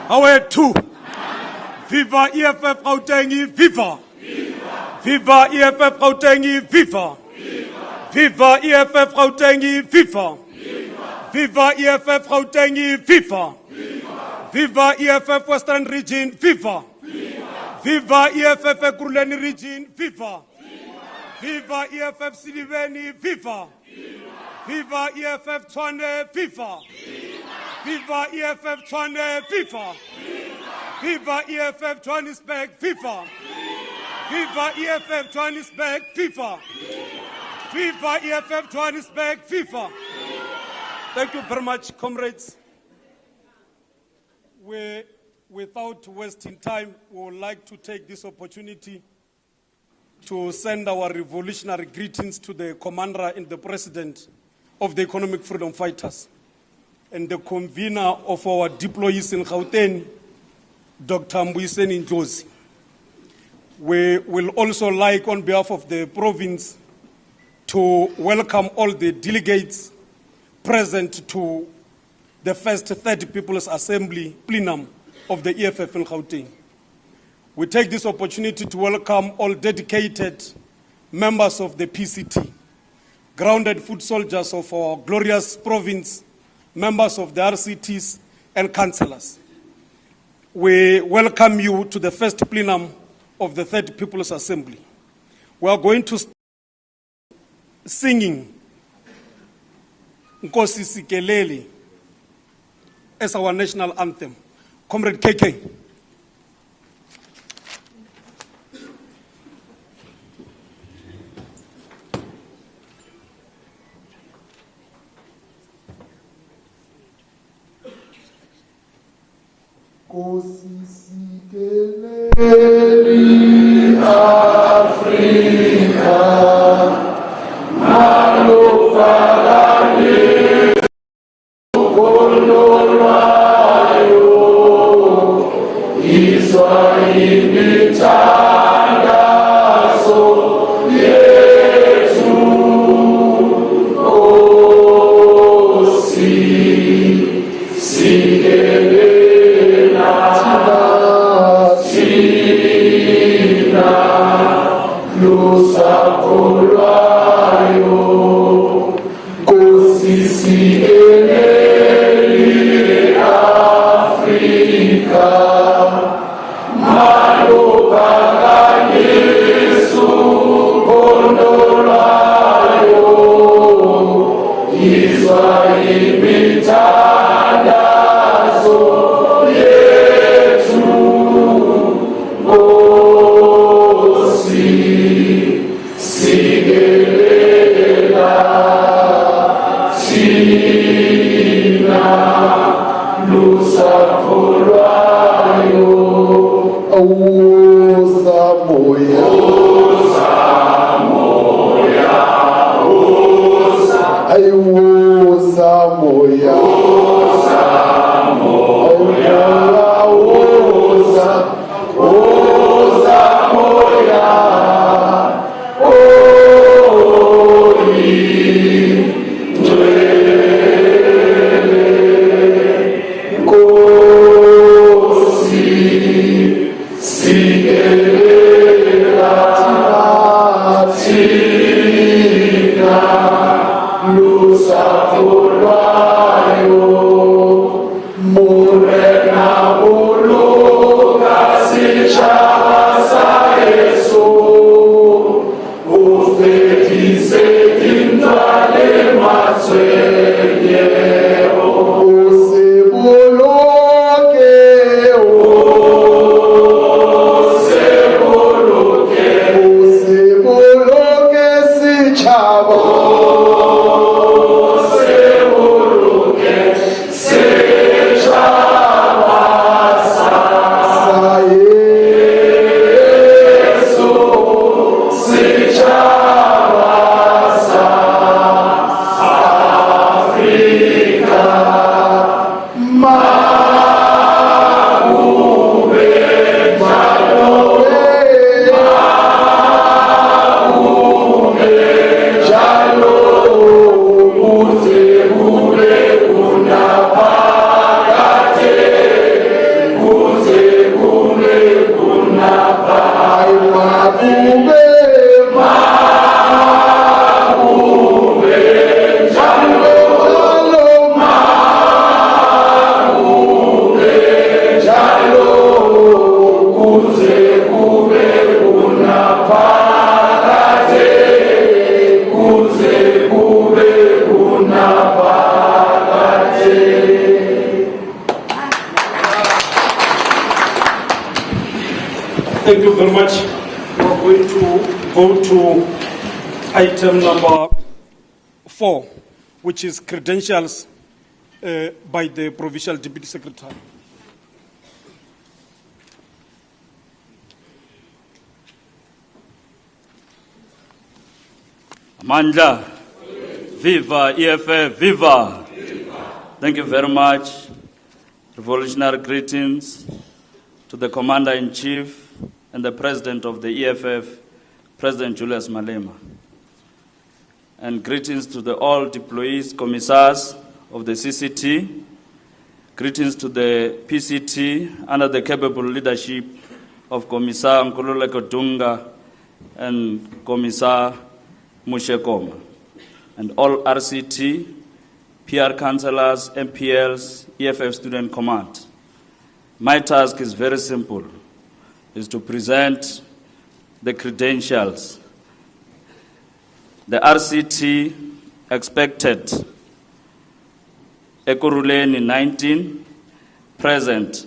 Awethu. Viva EFF Gauteng, viva. Viva EFF Gauteng, viva. Viva EFF Gauteng, viva. Viva EFF Gauteng, viva. Viva EFF Western Region, viva. Viva EFF Ekurhuleni Region, viva. Viva EFF Siliveni, viva. Viva EFF Tshwane, viva. Viva EFF Tshwane, viva. Viva EFF Johannesburg, viva. Viva EFF Johannesburg, viva. Viva EFF Johannesburg, viva. Thank you very much, comrades. Without wasting time, we would like to take this opportunity to send our revolutionary greetings to the commander and the president of the Economic Freedom Fighters and the convener of our deployees in Gauteng, Dr. Mbuyiseni Ndlozi. We will also like, on behalf of the province, to welcome all the delegates present to the first 30 People's Assembly plenum of the EFF in Gauteng. We take this opportunity to welcome all dedicated members of the PCT, grounded foot soldiers of our glorious province, members of the RCTs and councillors. We welcome you to the first plenum of the Third People's Assembly. We are going to start singing Nkosi Sikeleli as our national anthem. Comrade KK. Nkosi Sikeleli Afrika malofalale ukololwayo imithandazo yethu Nkosi Sikeleli Lusakolwayo Nkosi Sikeleli Afrika malobhakanisu kondolwayo izwa imithandazo yethu Nkosi Sikelela thina lusakolwayo usamoya ayosamoya Africa. you very much. We are going to go to item number 4, which is credentials by the Provincial Deputy Secretary. Mandla, viva, EFF, viva. Thank you very much. Revolutionary greetings to the Commander-in-Chief and the President of the EFF, President Julius Malema. And greetings to all deployees, commissars of the CCT. Greetings to the PCT under the capable leadership of Commissar Nkululeko Dunga and Commissar Mushekoma, and all RCT, PR councillors, MPLs, EFF Student Command. My task is very simple, is to present the credentials. The RCT expected Ekurhuleni 19, present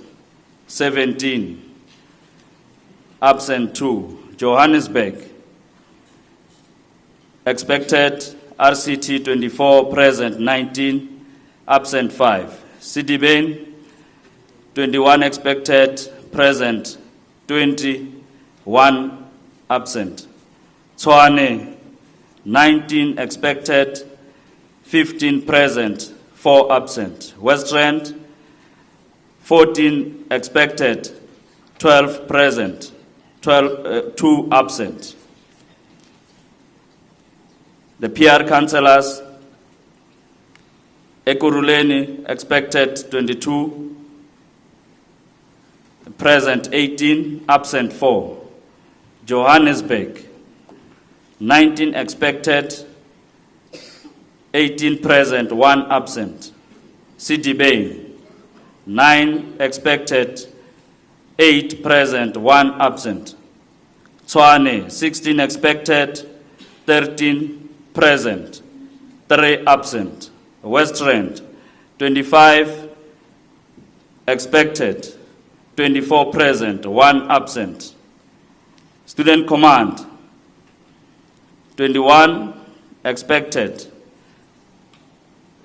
17, absent 2. Johannesburg expected RCT 24, present 19, absent 5. Sidibeng 21 expected, present 20, 1 absent. Tshwane 19 expected, 15 present, 4 absent. Westland 14 expected, 12 present, 2 absent. The PR councillors, Ekurhuleni expected 22, present 18, absent 4. Johannesburg 19 expected, 18 present, 1 absent. Sidibeng 9 expected, 8 present, 1 absent. Tshwane 16 expected, 13 present, 3 absent. Westland 25 expected, 24 present, 1 absent. Student Command 21 expected,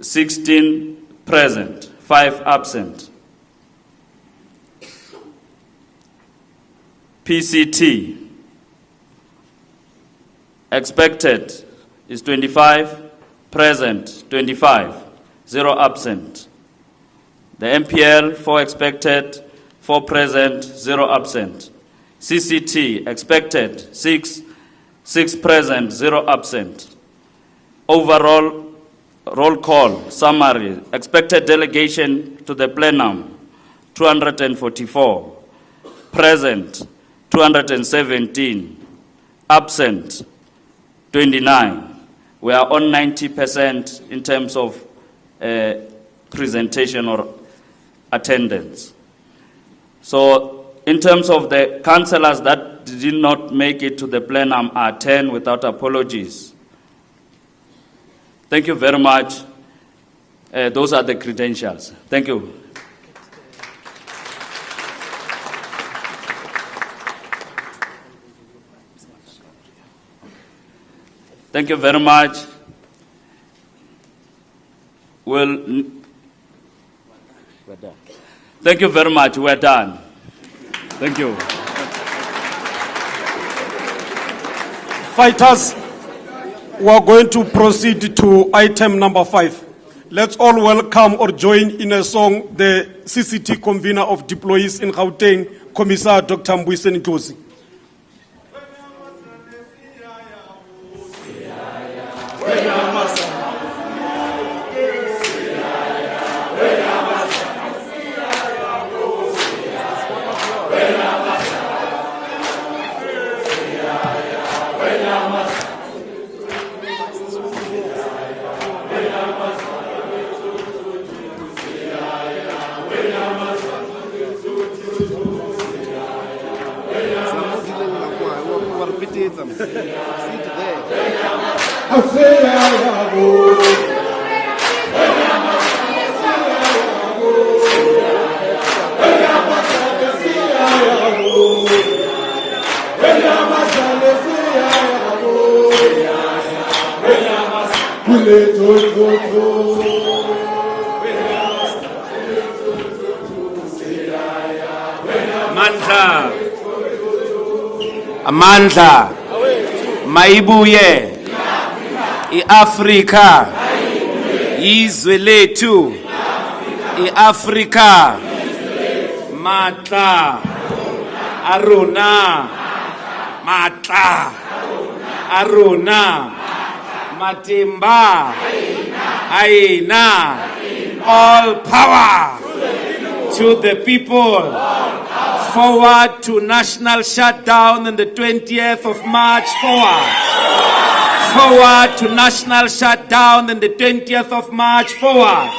16 present, 5 absent. PCT expected is 25, present 25, 0 absent. The MPL 4 expected, 4 present, 0 absent. CCT expected 6, 6 present, 0 absent. Overall roll call summary, expected delegation to the plenum 244, present 217, absent 29. We are on 90% in terms of presentation or attendance. So in terms of the councillors that did not make it to the plenum are 10 without apologies. Thank you very much. Those are the credentials. Thank you. Thank you very much. Thank you very much. We're done. Thank you. Fighters, we are going to proceed to item number 5. Let's all welcome or join in a song the CCT convener of deployees in Gauteng, Commissar Dr. Mbuyiseni Nkosi. Amandla. Amandla. Maibuye. I-Afrika. Izwe lethu. I-Afrika. Matla. Aruna. Matla. Aruna. Matimba. Aina. All power to the people. Forward to national shutdown on the 20th of March. Forward. Forward to national shutdown on the 20th of March. Forward.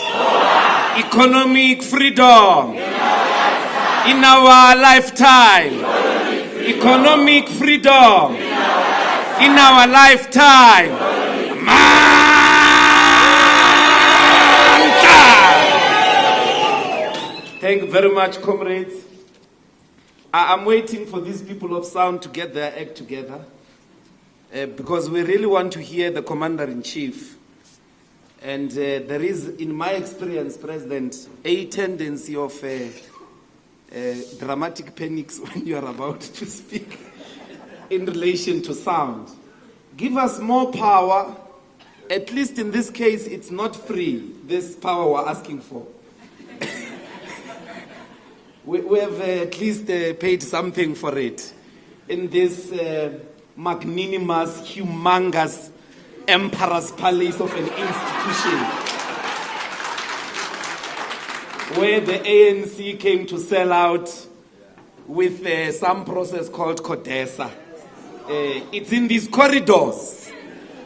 Economic freedom in our lifetime. Economic freedom in our lifetime. Thank you very much, comrades. I'm waiting for these people of sound to get their act together because we really want to hear the Commander-in-Chief. And there is, in my experience, President, a tendency of dramatic panics when you are about to speak in relation to sound. Give us more power. At least in this case, it's not free, this power we're asking for. We have at least paid something for it in this magnanimous, humongous emperor's palace of an institution where the ANC came to sell out with some process called Codesa. It's in these corridors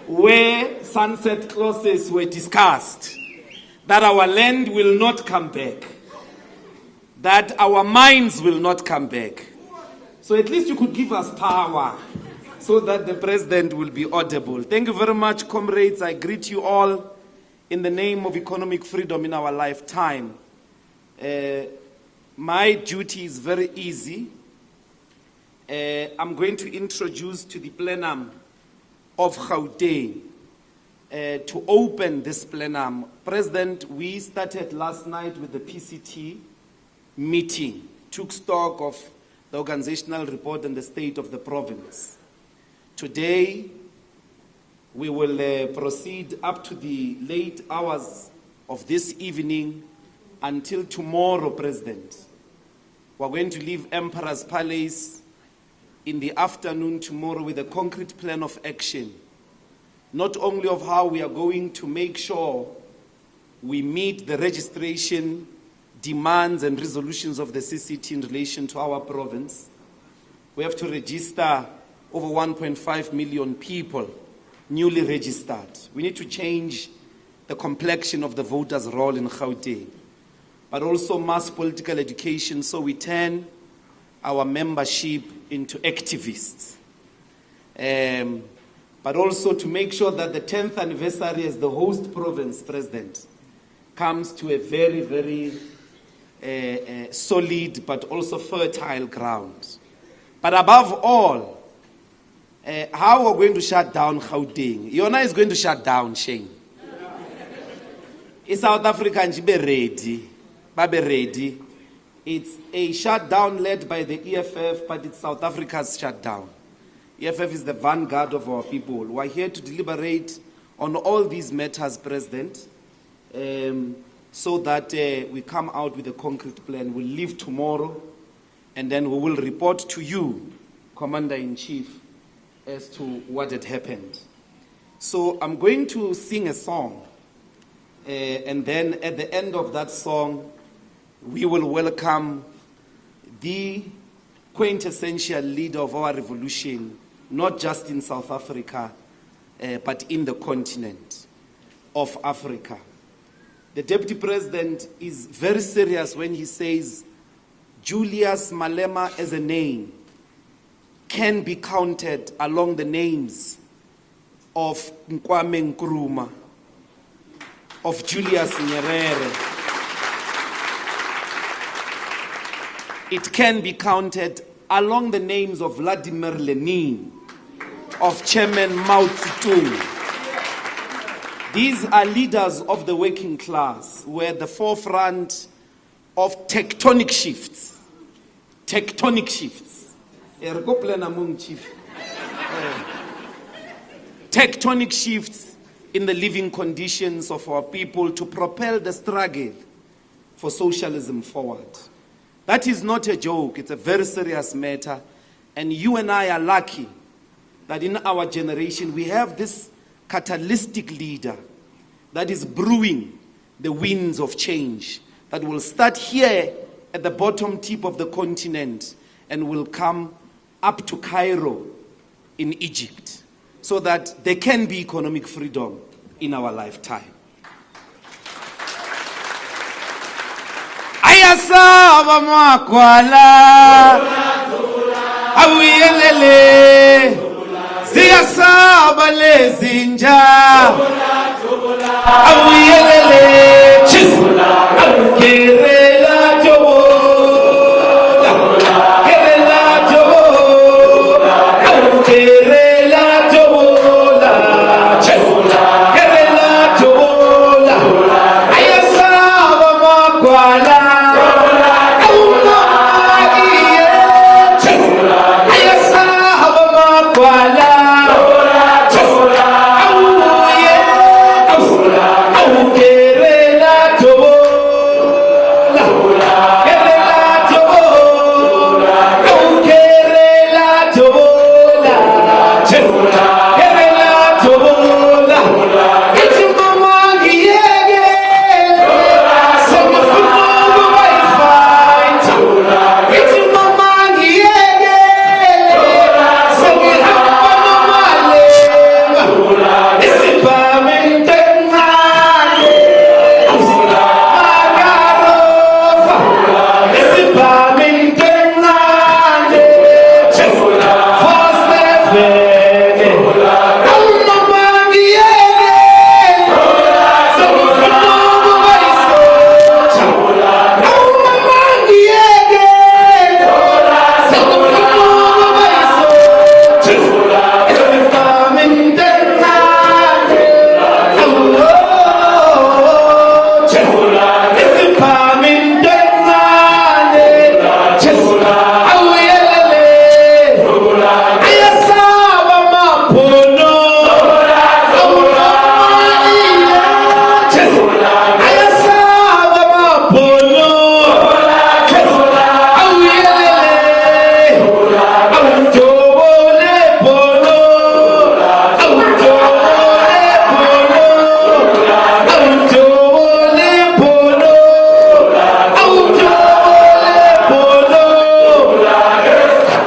where sunset clauses were discussed, that our land will not come back, that our minds will not come back. So at least you could give us power so that the president will be audible. Thank you very much, comrades. I greet you all in the name of economic freedom in our lifetime. My duty is very easy. I'm going to introduce to the plenum of Gauteng to open this plenum. President, we started last night with the PCT meeting, took stock of the organizational report and the state of the province. Today, we will proceed up to the late hours of this evening until tomorrow, President. We're going to leave Emperor's Palace in the afternoon tomorrow with a concrete plan of action, not only of how we are going to make sure we meet the registration demands and resolutions of the CCT in relation to our province. We have to register over 1.5 million people newly registered. We need to change the complexion of the voters' role in Gauteng, but also mass political education so we turn our membership into activists. But also to make sure that the 10th anniversary as the host province, President, comes to a very, very solid but also fertile ground. But above all, how we're going to shut down Gauteng. Yona is going to shut down, Shane. Is South Africa and be ready. Babe ready. It's a shutdown led by the EFF, but it's South Africa's shutdown. EFF is the vanguard of our people. We're here to deliberate on all these matters, President, so that we come out with a concrete plan. We'll leave tomorrow, and then we will report to you, Commander-in-Chief, as to what had happened. So I'm going to sing a song, and then at the end of that song, we will welcome the quintessential leader of our revolution, not just in South Africa, but in the continent of Africa. The Deputy President is very serious when he says Julius Malema as a name can be counted along the names of Kwame Nkrumah, of Julius Nyerere. It can be counted along the names of Vladimir Lenin, of Chairman Mao Zedong. These are leaders of the working class who are at the forefront of tectonic shifts. Tectonic shifts. Tectonic shifts in the living conditions of our people to propel the struggle for socialism forward. That is not a joke, it's a very serious matter. And you and I are lucky that in our generation we have this catalytic leader that is brewing the winds of change that will start here at the bottom tip of the continent and will come up to Cairo in Egypt, so that there can be economic freedom in our lifetime. Ayasaba makwala awiyelele siyasaba lezinja awiyelele chisula kerela jobola kerela jobola kerela jobola chisula kerela jobola ayasaba makwala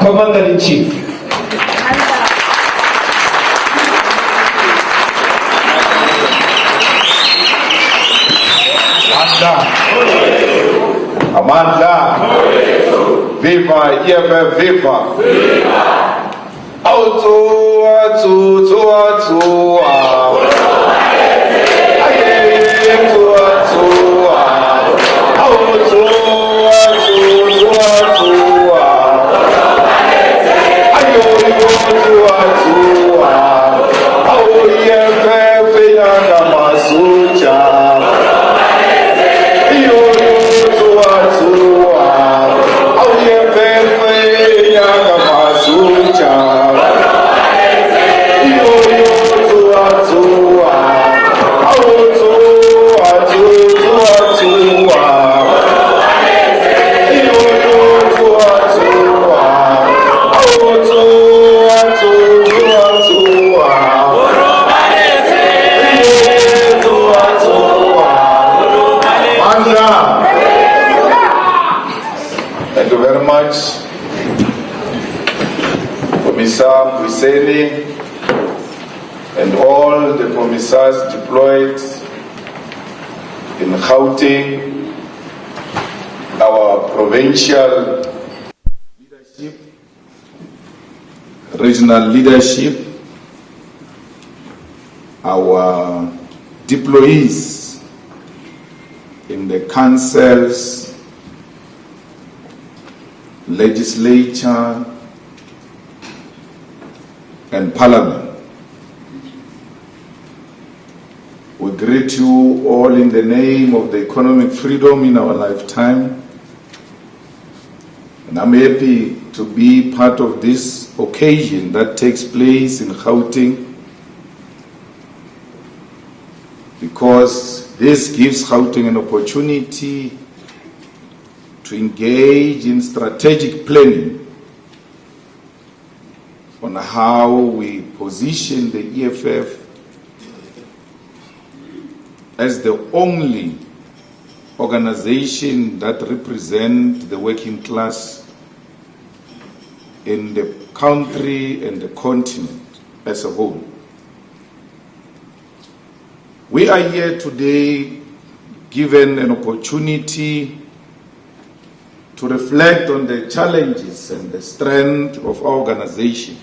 Commander-in-Chief. Amanda. Viva, EFF, viva. Auto, Thank you very much, Commissar Bwiseni, and all the commissars deployed in Gauteng, our provincial leadership, regional leadership, our deployees in the councils, legislature, and parliament. We greet you all in the name of the economic freedom in our lifetime. And I'm happy to be part of this occasion that takes place in Gauteng, because this gives Gauteng an opportunity to engage in strategic planning on how we position the EFF as the only organization that represents the working class in the country and the continent as a whole. We are here today given an opportunity to reflect on the challenges and the strength of our organization,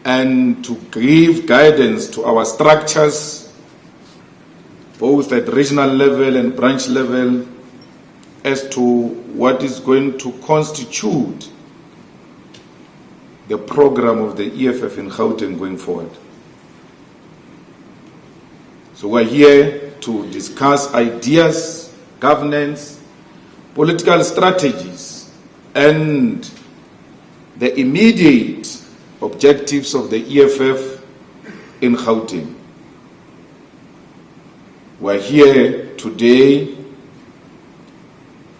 and to give guidance to our structures, both at regional level and branch level, as to what is going to constitute the program of the EFF in Gauteng going forward. So we're here to discuss ideas, governance, political strategies, and the immediate objectives of the EFF in Gauteng. We're here today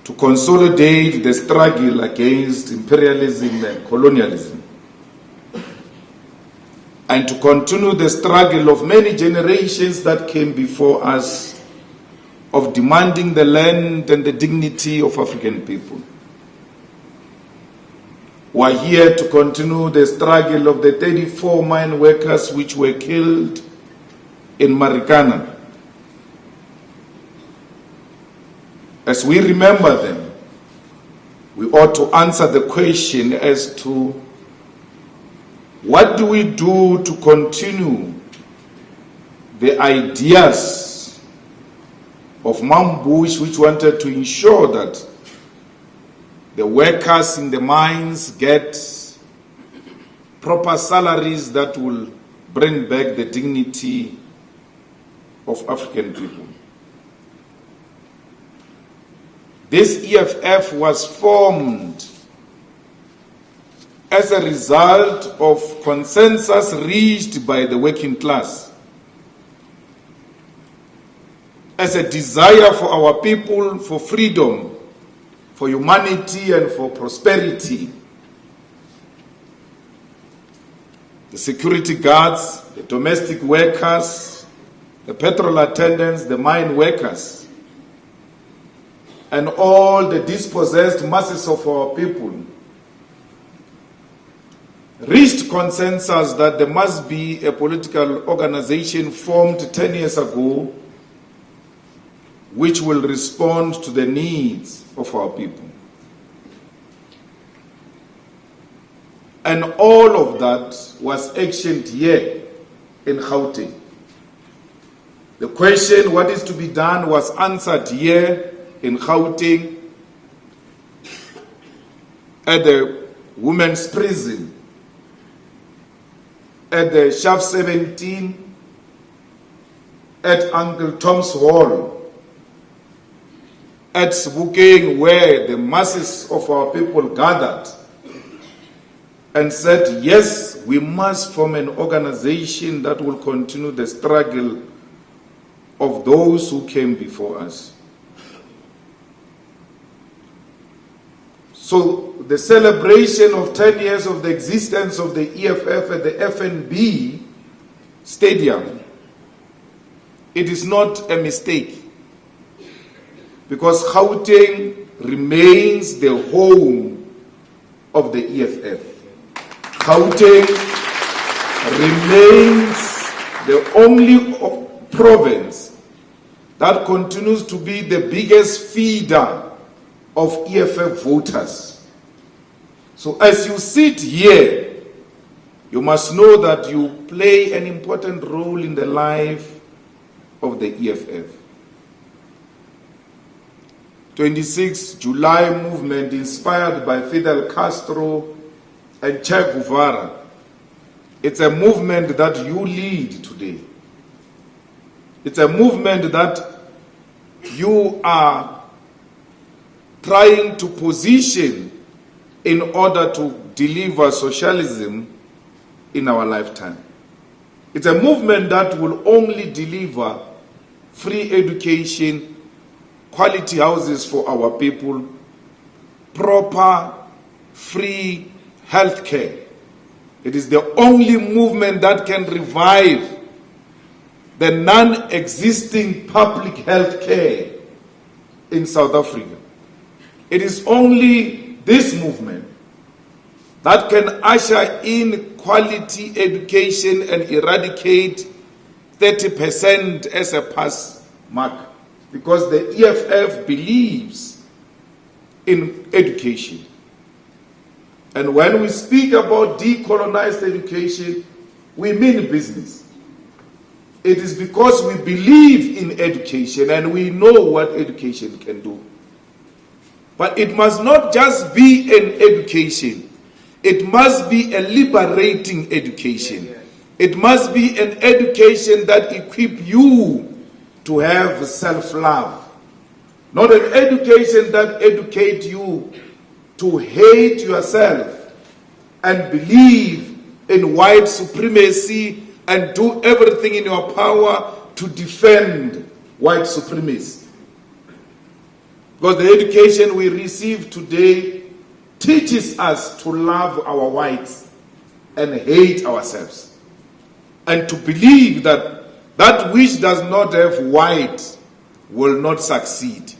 to consolidate the struggle against imperialism and colonialism, and to continue the struggle of many generations that came before us of demanding the land and the dignity of African people. We are here to continue the struggle of the 34 mine workers which were killed in Marikana. As we remember them, we ought to answer the question as to what do we do to continue the ideas of Mambush, which wanted to ensure that the workers in the mines get proper salaries that will bring back the dignity of African people. This EFF was formed as a result of consensus reached by the working class, as a desire for our people for freedom, for humanity, and for prosperity. The security guards, the domestic workers, the petrol attendants, the mine workers, and all the dispossessed masses of our people reached consensus that there must be a political organization formed 10 years ago which will respond to the needs of our people. And all of that was actioned here in Gauteng. The question, what is to be done, was answered here in Gauteng at the women's prison, at the Shaft 17, at Uncle Tom's Hall, at Sebokeng, where the masses of our people gathered and said, yes, we must form an organization that will continue the struggle of those who came before us. So the celebration of 10 years of the existence of the EFF at the FNB Stadium, it is not a mistake, because Gauteng remains the home of the EFF. Gauteng remains the only province that continues to be the biggest feeder of EFF voters. So as you sit here, you must know that you play an important role in the life of the EFF. 26 July movement inspired by Fidel Castro and Che Guevara. It's a movement that you lead today. It's a movement that you are trying to position in order to deliver socialism in our lifetime. It's a movement that will only deliver free education, quality houses for our people, proper, free health care. It is the only movement that can revive the non-existing public health care in South Africa. It is only this movement that can usher in quality education and eradicate 30% as a pass mark, because the EFF believes in education. And when we speak about decolonized education, we mean business. It is because we believe in education and we know what education can do. But it must not just be an education. It must be a liberating education. It must be an education that equips you to have self-love. Not an education that educates you to hate yourself and believe in white supremacy and do everything in your power to defend white supremacy. Because the education we receive today teaches us to love our whites and hate ourselves, and to believe that that which does not have white will not succeed,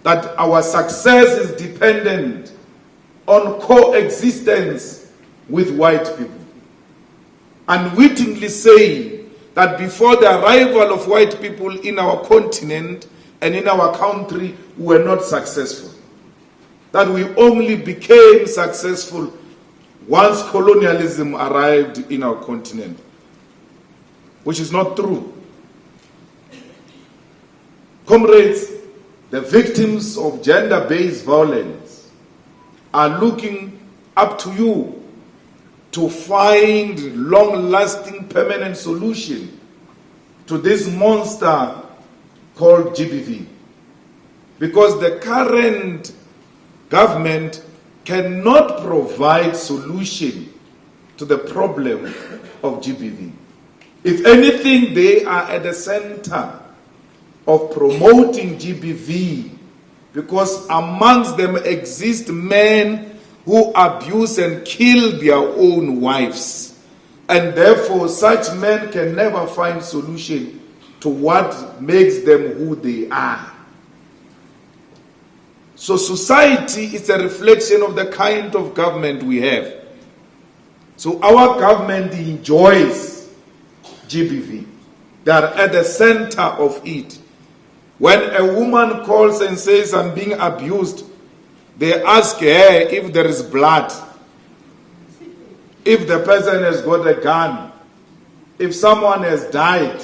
that our success is dependent on coexistence with white people. Unwittingly say that before the arrival of white people in our continent and in our country, we were not successful. That we only became successful once colonialism arrived in our continent, which is not true. Comrades, the victims of gender-based violence are looking up to you to find long-lasting permanent solution to this monster called GBV. Because the current government cannot provide solution to the problem of GBV. If anything, they are at the center of promoting GBV, because amongst them exist men who abuse and kill their own wives. And therefore, such men can never find solution to what makes them who they are. So society is a reflection of the kind of government we have. So our government enjoys GBV. They are at the center of it. When a woman calls and says, I'm being abused, they ask her if there is blood, if the person has got a gun, if someone has died.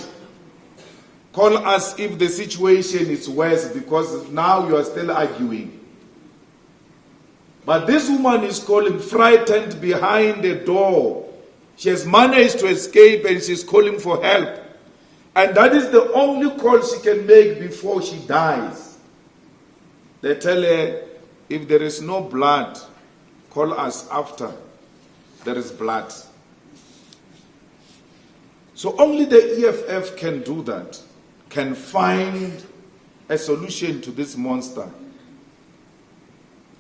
Call us if the situation is worse, because now you are still arguing. But this woman is calling frightened behind the door. She has managed to escape and she's calling for help. And that is the only call she can make before she dies. They tell her, if there is no blood, call us after there is blood. So only the EFF can do that, can find a solution to this monster.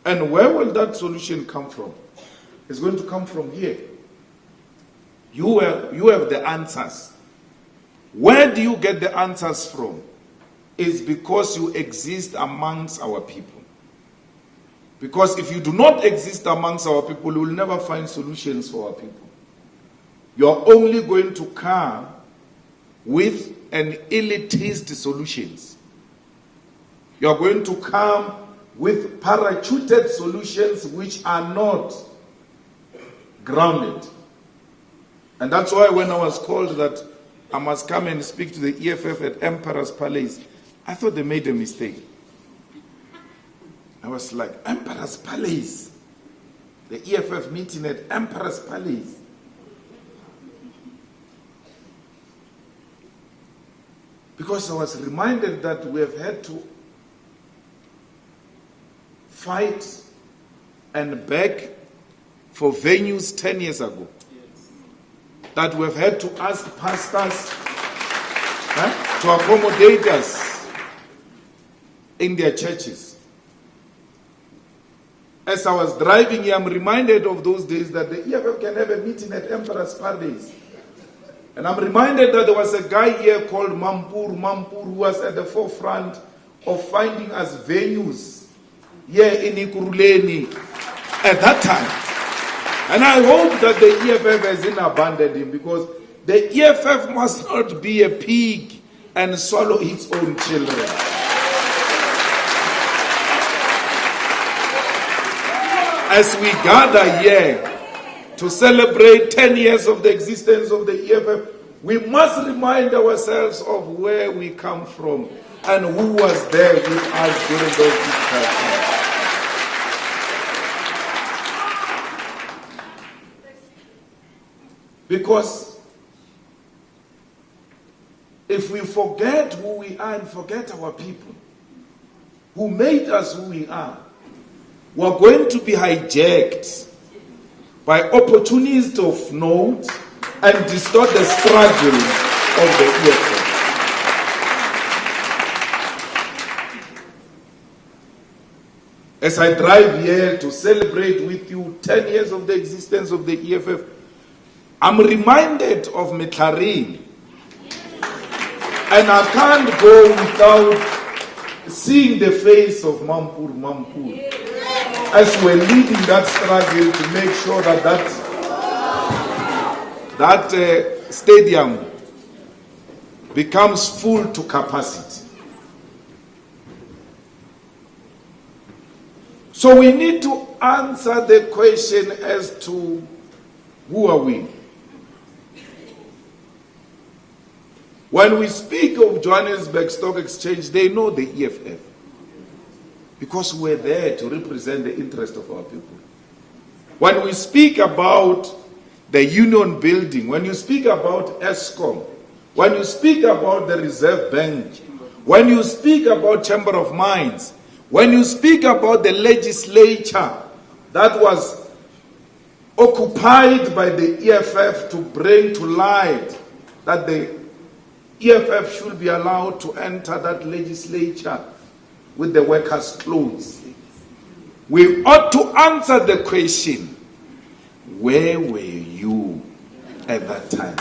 And where will that solution come from? It's going to come from here. You have the answers. Where do you get the answers from? It's because you exist amongst our people. Because if you do not exist amongst our people, you will never find solutions for our people. You're only going to come with an elitist solutions. You're going to come with parachuted solutions which are not grounded. And that's why when I was called that I must come and speak to the EFF at Emperor's Palace, I thought they made a mistake. I was like, Emperor's Palace? The EFF meeting at Emperor's Palace? Because I was reminded that we have had to fight and beg for venues 10 years ago. That we have had to ask pastors to accommodate us in their churches. As I was driving here, I'm reminded of those days that the EFF can have a meeting at Emperor's Palace. And I'm reminded that there was a guy here called Mampur, who was at the forefront of finding us venues here in Ikuruleni at that time. And I hope that the EFF hasn't abandoned him, because the EFF must not be a pig and swallow its own children. As we gather here to celebrate 10 years of the existence of the EFF, we must remind ourselves of where we come from and who was there with us during those difficult times. Because if we forget who we are and forget our people who made us who we are, we're going to be hijacked by opportunists of note and distort the struggle of the EFF. As I drive here to celebrate with you 10 years of the existence of the EFF, I'm reminded of Metlarin. And I can't go without seeing the face of Mampur. As we're leading that struggle to make sure that that stadium becomes full to capacity. So we need to answer the question as to who are we? When we speak of Johannesburg Stock Exchange, they know the EFF. Because we're there to represent the interest of our people. When we speak about the Union Building, when you speak about ESCOM, when you speak about the Reserve Bank, when you speak about Chamber of Mines, when you speak about the legislature that was occupied by the EFF to bring to light that the EFF should be allowed to enter that legislature with the workers' clothes, we ought to answer the question, where were you at that time?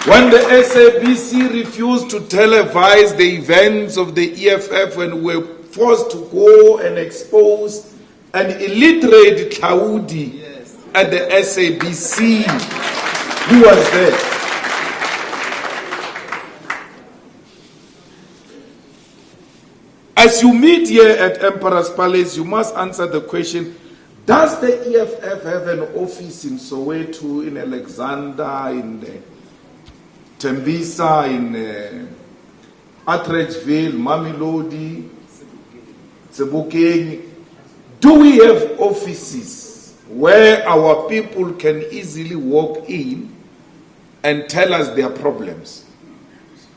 When the SABC refused to televise the events of the EFF, when we were forced to go and expose an illiterate Claudi at the SABC, who was there? As you meet here at Emperor's Palace, you must answer the question, does the EFF have an office in Soweto, in Alexander, in Tembisa, in Atteridgeville, Mamelodi, Sebokeng? Do we have offices where our people can easily walk in and tell us their problems?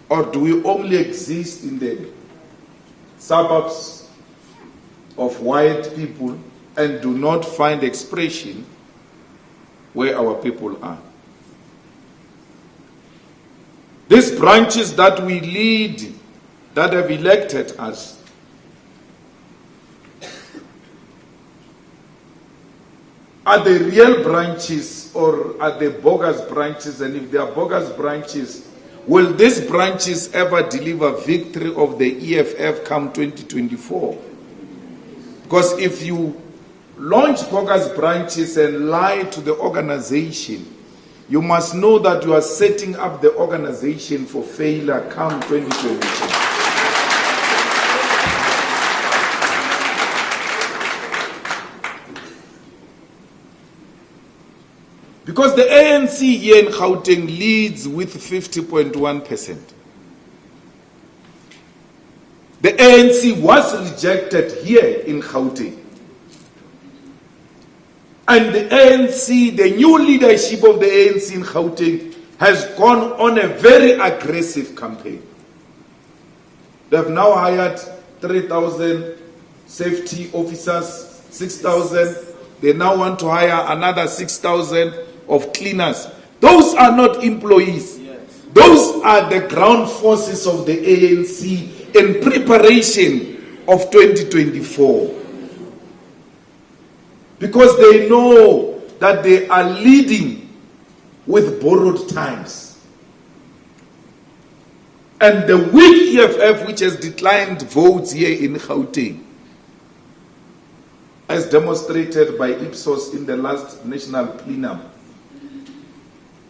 Or do we only exist in the suburbs of white people and do not find expression where our people are? These branches that we lead, that have elected us, are they real branches or are they bogus branches? And if they are bogus branches, will these branches ever deliver victory of the EFF come 2024? Because if you launch bogus branches and lie to the organization, you must know that you are setting up the organization for failure come 2022. Because the ANC here in Gauteng leads with 50.1%. The ANC was rejected here in Gauteng. And the ANC, the new leadership of the ANC in Gauteng, has gone on a very aggressive campaign. They have now hired 3,000 safety officers, 6,000. They now want to hire another 6,000 of cleaners. Those are not employees. Those are the ground forces of the ANC in preparation of 2024. Because they know that they are leading with borrowed times. And the weak EFF, which has declined votes here in Gauteng, as demonstrated by Ipsos in the last national plenum,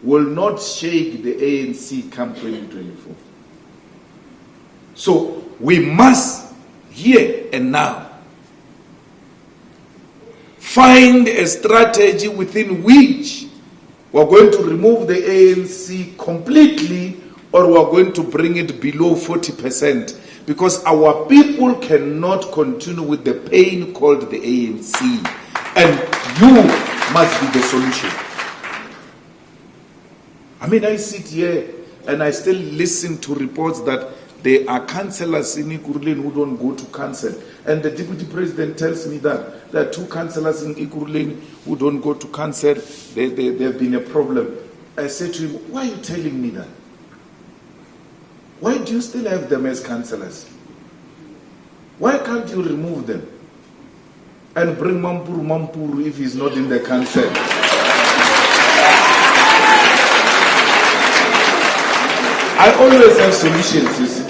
will not shake the ANC come 2024. So we must, here and now, find a strategy within which we're going to remove the ANC completely, or we're going to bring it below 40%, because our people cannot continue with the pain called the ANC, and you must be the solution. I mean, I sit here and I still listen to reports that there are councillors in Ekurhuleni who don't go to council. And the deputy president tells me that there are 2 councillors in Ekurhuleni who don't go to council. There have been a problem. I said to him, why are you telling me that? Why do you still have them as councillors? Why can't you remove them and bring Mampuru if he's not in the council? I always have solutions, you see.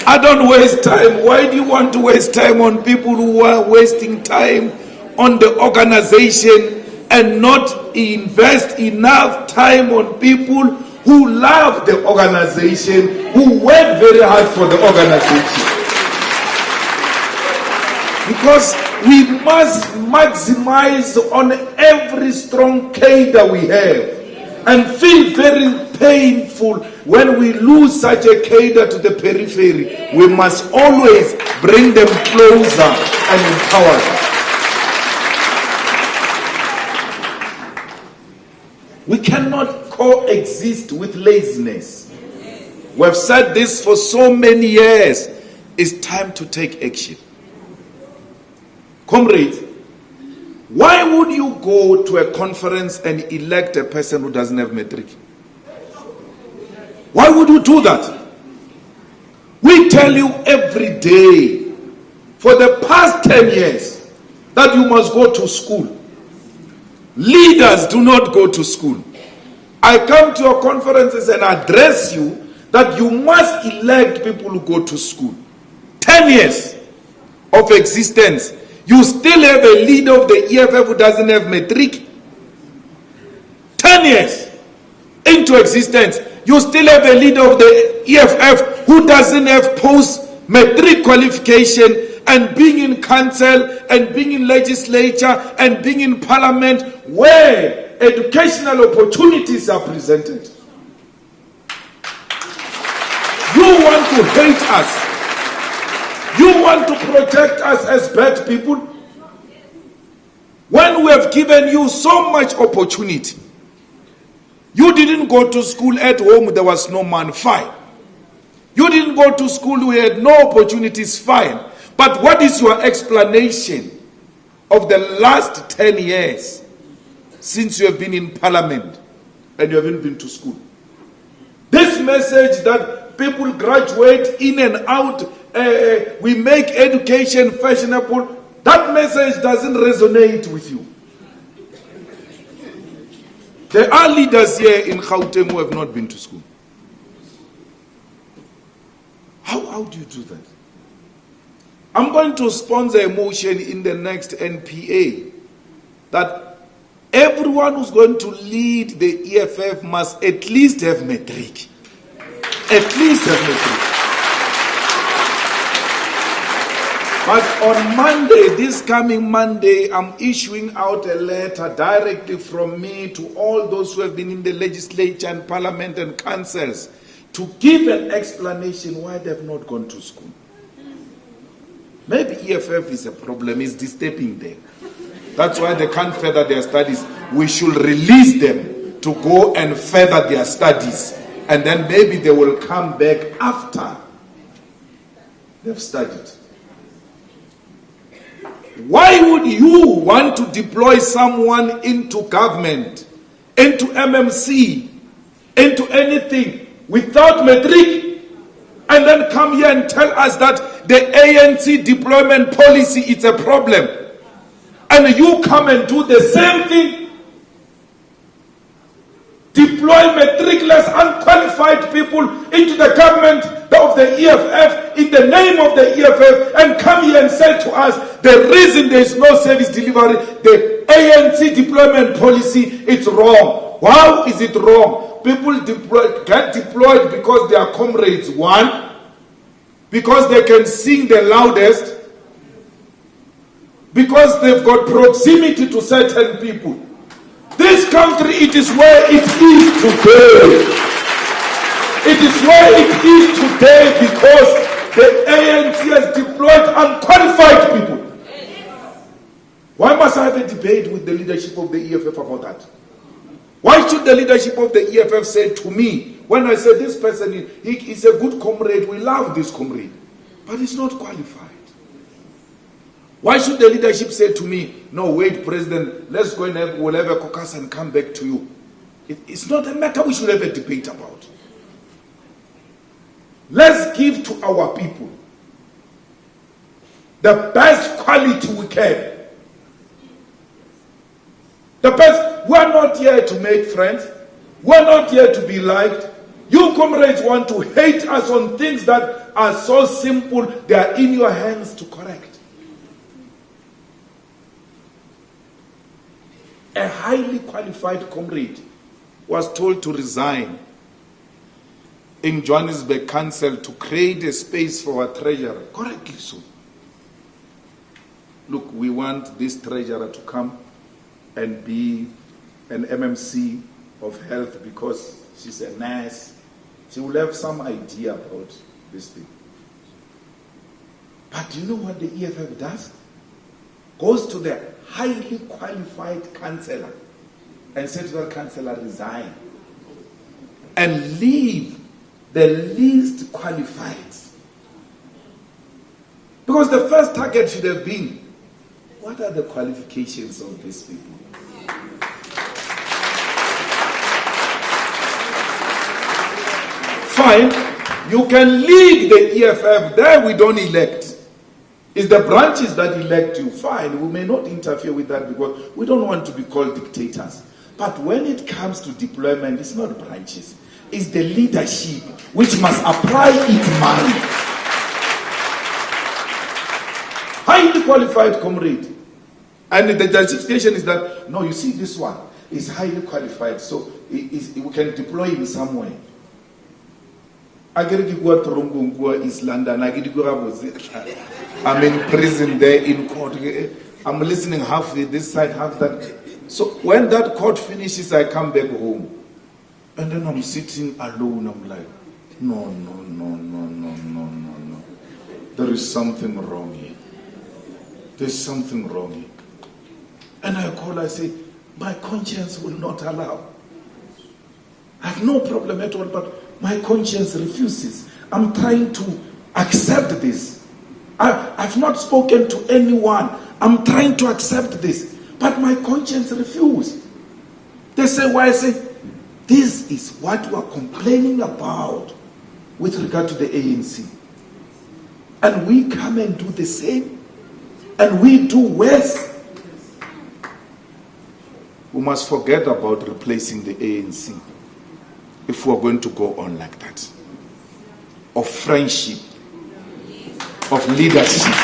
I don't waste time. Why do you want to waste time on people who are wasting time on the organization and not invest enough time on people who love the organization, who work very hard for the organization? Because we must maximize on every strong cadre we have, and feel very painful when we lose such a cadre to the periphery. We must always bring them closer and empower them. We cannot coexist with laziness. We have said this for so many years. It's time to take action. Comrades, why would you go to a conference and elect a person who doesn't have matric? Why would you do that? We tell you every day, for the past 10 years, that you must go to school. Leaders do not go to school. I come to your conferences and address you that you must elect people who go to school. 10 years of existence. You still have a leader of the EFF who doesn't have matric. 10 years into existence, you still have a leader of the EFF who doesn't have post-matric qualification, and being in council and being in legislature and being in parliament where educational opportunities are presented. You want to hate us. You want to project us as bad people? When we have given you so much opportunity. You didn't go to school at home, there was no man, fine. You didn't go to school, we had no opportunities, fine. But what is your explanation of the last 10 years since you have been in parliament and you haven't been to school? This message that people graduate in and out, we make education fashionable, that message doesn't resonate with you. There are leaders here in Gauteng who have not been to school. How do you do that? I'm going to sponsor a motion in the next NPA that everyone who's going to lead the EFF must at least have matric. At least have matric. But on Monday, this coming Monday, I'm issuing out a letter directly from me to all those who have been in the legislature and parliament and councils to give an explanation why they have not gone to school. Maybe EFF is a problem, it's disturbing them. That's why they can't further their studies. We should release them to go and further their studies. And then maybe they will come back after they've studied. Why would you want to deploy someone into government, into MMC, into anything without metric, and then come here and tell us that the ANC deployment policy is a problem? And you come and do the same thing, deploy matricless, unqualified people into the government of the EFF in the name of the EFF, and come here and say to us the reason there is no service delivery, the ANC deployment policy, it's wrong. How is it wrong? People get deployed because their comrades won, because they can sing the loudest, because they've got proximity to certain people. This country, it is where it is today. It is where it is today because the ANC has deployed unqualified people. Why must I have a debate with the leadership of the EFF about that? Why should the leadership of the EFF say to me, when I say this person is a good comrade, we love this comrade, but he's not qualified? Why should the leadership say to me, no, wait, President, let's go and we'll have a caucus and come back to you? It's not a matter we should have a debate about. Let's give to our people the best quality we can. The best. We're not here to make friends. We're not here to be liked. You comrades want to hate us on things that are so simple, they are in your hands to correct. A highly qualified comrade was told to resign in Johannesburg Council to create a space for our treasurer. Correctly so. Look, we want this treasurer to come and be an MMC of health because she's a nurse. She will have some idea about this thing. But do you know what the EFF does? Goes to the highly qualified councillor and says to that councillor, resign. And leave the least qualified. Because the first target should have been, what are the qualifications of these people? Fine, you can lead the EFF, there we don't elect. It's the branches that elect you. Fine, we may not interfere with that because we don't want to be called dictators. But when it comes to deployment, it's not branches. It's the leadership which must apply its mind. Highly qualified comrade. And the justification is that, no, you see this one is highly qualified, so we can deploy him somewhere. I'm in prison there in court. I'm listening half this side, half that. So when that court finishes, I come back home. And then I'm sitting alone. I'm like, no. There is something wrong here. There's something wrong here. And I call, I say, my conscience will not allow. I have no problem at all, but my conscience refuses. I'm trying to accept this. I've not spoken to anyone. I'm trying to accept this. But my conscience refuses. They say, why? I say, this is what we are complaining about with regard to the ANC. And we come and do the same. And we do worse. We must forget about replacing the ANC if we are going to go on like that. Of friendship, of leadership.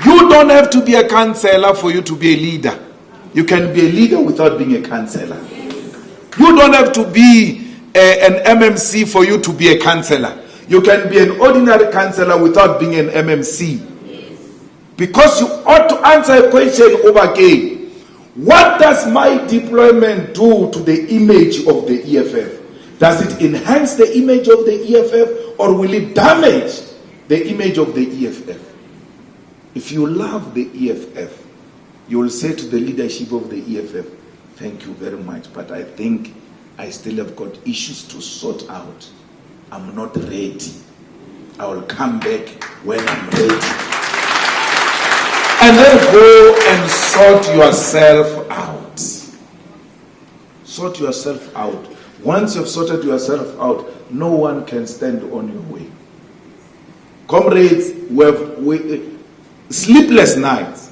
You don't have to be a councillor for you to be a leader. You can be a leader without being a councillor. You don't have to be an MMC for you to be a councillor. You can be an ordinary councillor without being an MMC. Because you ought to answer a question over again. What does my deployment do to the image of the EFF? Does it enhance the image of the EFF or will it damage the image of the EFF? If you love the EFF, you will say to the leadership of the EFF, thank you very much, but I think I still have got issues to sort out. I'm not ready. I will come back when I'm ready. And then go and sort yourself out. Sort yourself out. Once you've sorted yourself out, no one can stand on your way. Comrades, we sleepless nights.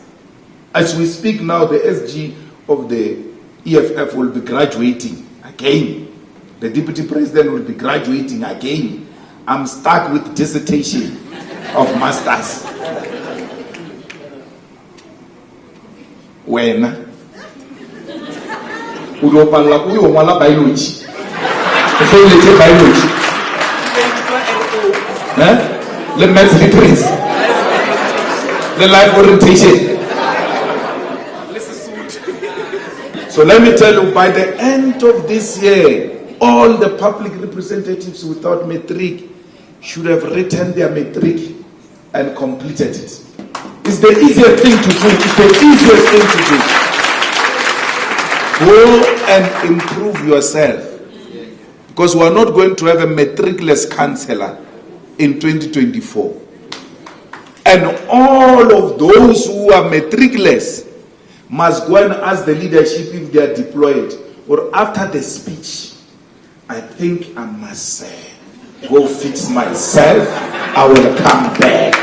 As we speak now, the SG of the EFF will be graduating again. The deputy president will be graduating again. I'm stuck with dissertation of masters. When biology. Biology. The maths literacy. The life orientation. So let me tell you, by the end of this year, all the public representatives without matric should have written their matric and completed it. It's the easiest thing to do. It's the easiest thing to do. Go and improve yourself. Because we are not going to have a matricless councillor in 2024. And all of those who are matricless must go and ask the leadership if they are deployed. Or after the speech, I think I must go fix myself. I will come back.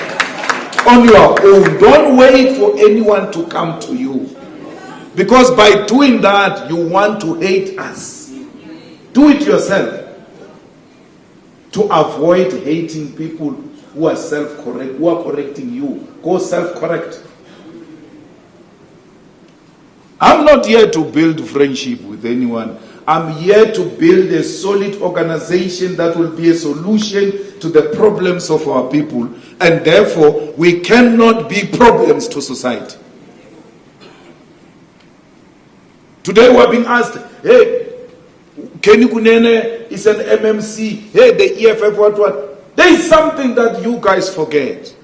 On your own. Don't wait for anyone to come to you. Because by doing that, you want to hate us. Do it yourself. To avoid hating people who are self-correct, who are correcting you. Go self-correct. I'm not here to build friendship with anyone. I'm here to build a solid organization that will be a solution to the problems of our people. And therefore, we cannot be problems to society. Today we are being asked, hey, Kenny Kunene is an MMC. Hey, the EFF, what? There is something that you guys forget.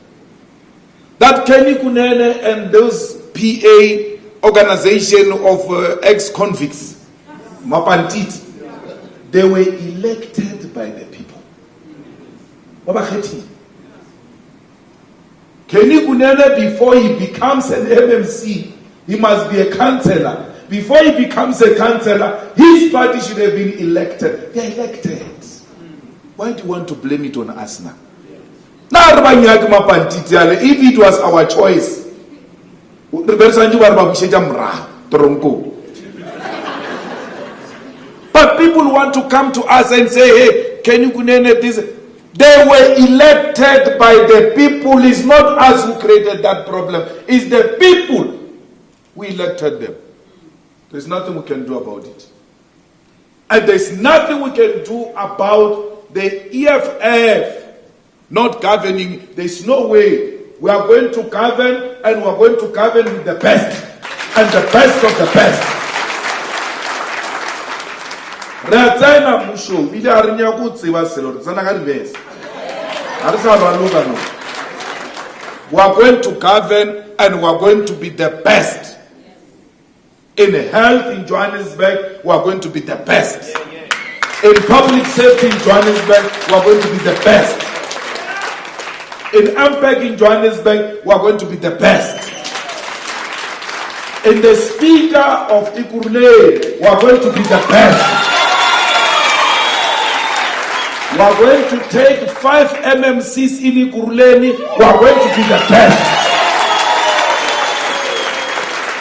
That Kenny Kunene and those PA organization of ex-convicts, Mapantiti, they were elected by the people. Kenny Kunene, before he becomes an MMC, he must be a councillor. Before he becomes a councillor, his party should have been elected. They are elected. Why do you want to blame it on us now? If it was our choice, but people want to come to us and say, hey, can you kunene this? They were elected by the people. It's not us who created that problem. It's the people who elected them. There's nothing we can do about it. And there's nothing we can do about the EFF not governing. There's no way. We are going to govern, and we are going to govern with the best and the best of the best. We are going to govern, and we are going to be the best. In health in Johannesburg, we are going to be the best. In public safety in Johannesburg, we are going to be the best. In MPEG in Johannesburg, we are going to be the best. In the speaker of Ikurle, we are going to be the best. We are going to take 5 MMCs in Ikuruleni, we are going to be the best.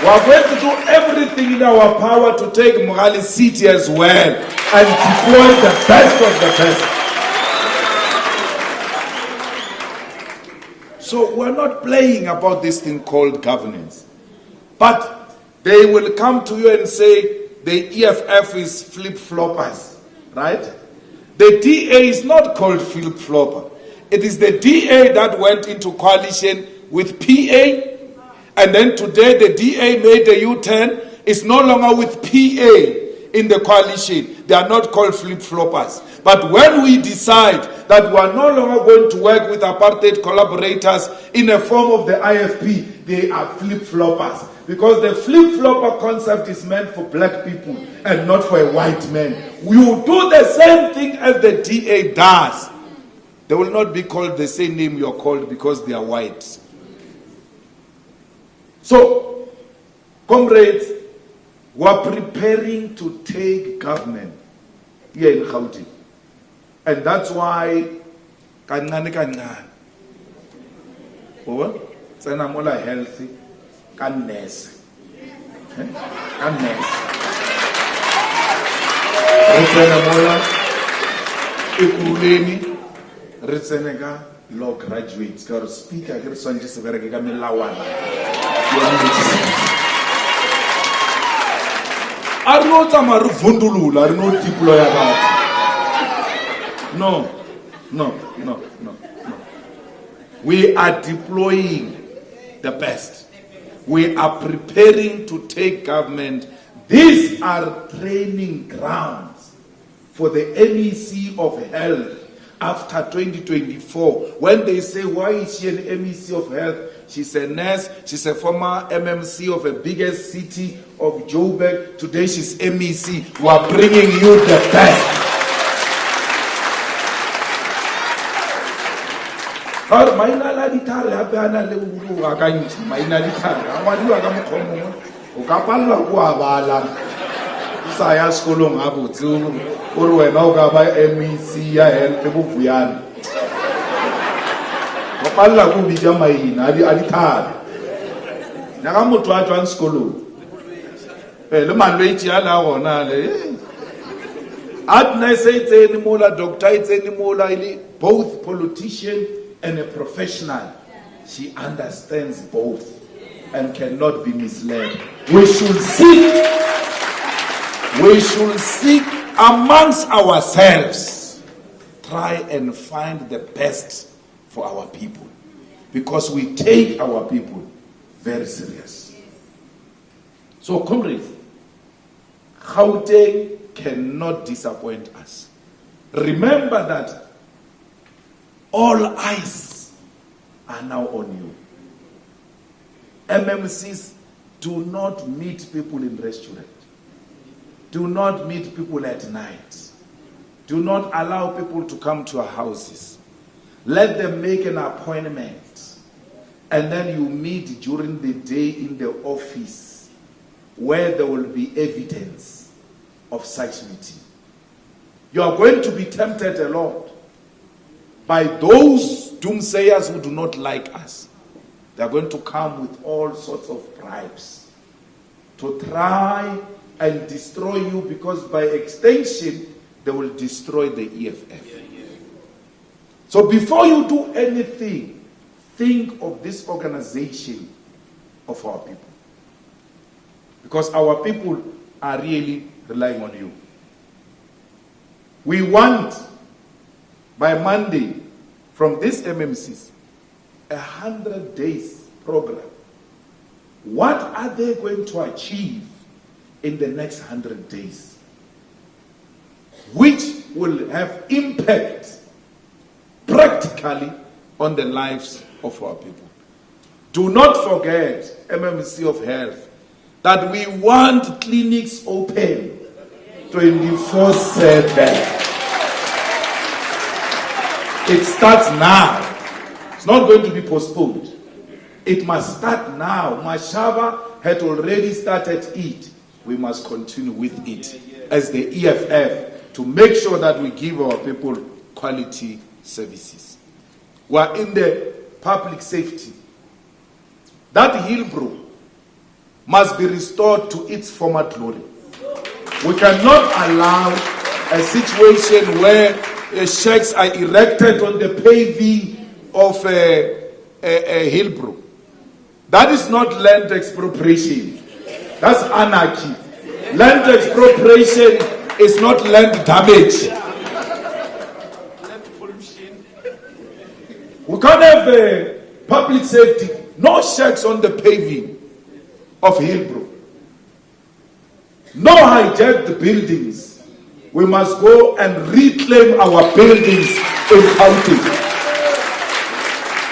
We are going to do everything in our power to take Mogale City as well and deploy the best of the best. So we're not playing about this thing called governance. But they will come to you and say the EFF is flip-floppers, right? The DA is not called flip-flopper. It is the DA that went into coalition with PA. And then today the DA made a U-turn. It's no longer with PA. in the coalition, they are not called flip-floppers. But when we decide that we are no longer going to work with apartheid collaborators in a form of the IFP, they are flip-floppers. Because the flip-flopper concept is meant for black people and not for a white man. You do the same thing as the DA does. They will not be called the same name you're called because they are white. So, comrades, we are preparing to take government here in Gauteng. And that's why, kancane. Over? Tsena mola healthy, kanness. Kanness. Tsena mola ikuleni, retseneka law graduates. Ka speaker ke re swantse se bereke ka melawana. Are no tsamaya re vundulula, are no deploy batho. No. We are deploying the best. We are preparing to take government. These are training grounds for the MEC of Health after 2024. When they say, why is she an MEC of Health? She's a nurse. She's a former MMC of the biggest city of Joburg. Today she's MEC. We are bringing you the best. Maina la ditare hape ana le uru wa ka ntse maina ditare a ngwadiwa ka mokgomo o ka palla go abala sa ya sekolong a botse o re wena o ka ba MEC ya health bofuyana o palla go bija maina a ditare na ka motho a tswang sekolong le malwetse a la gona le adna se tsene mola doctor tsene mola ile both politician and a professional. She understands both and cannot be misled. We should seek amongst ourselves, try and find the best for our people, because we take our people very serious. So comrades, Gauteng cannot disappoint us. Remember that all eyes are now on you. MMCs do not meet people in restaurants. Do not meet people at night. Do not allow people to come to your houses. Let them make an appointment. And then you meet during the day in the office where there will be evidence of such meeting. You are going to be tempted a lot by those doomsayers who do not like us. They are going to come with all sorts of bribes to try and destroy you, because by extension, they will destroy the EFF. So before you do anything, think of this organization of our people. Because our people are really relying on you. We want, by Monday, from these MMCs, 100 days program. What are they going to achieve in the next 100 days? Which will have impact practically on the lives of our people. Do not forget, MMC of Health, that we want clinics open 24/7. It starts now. It's not going to be postponed. It must start now. Mashaba had already started it. We must continue with it as the EFF to make sure that we give our people quality services. We are in the public safety. That Hillbrook must be restored to its former glory. We cannot allow a situation where shacks are erected on the paving of Hillbrook. That is not land expropriation. That's anarchy. Land expropriation is not land damage. We can't have public safety, no shacks on the paving of Hillbrook. No hijacked buildings. We must go and reclaim our buildings in Gauteng.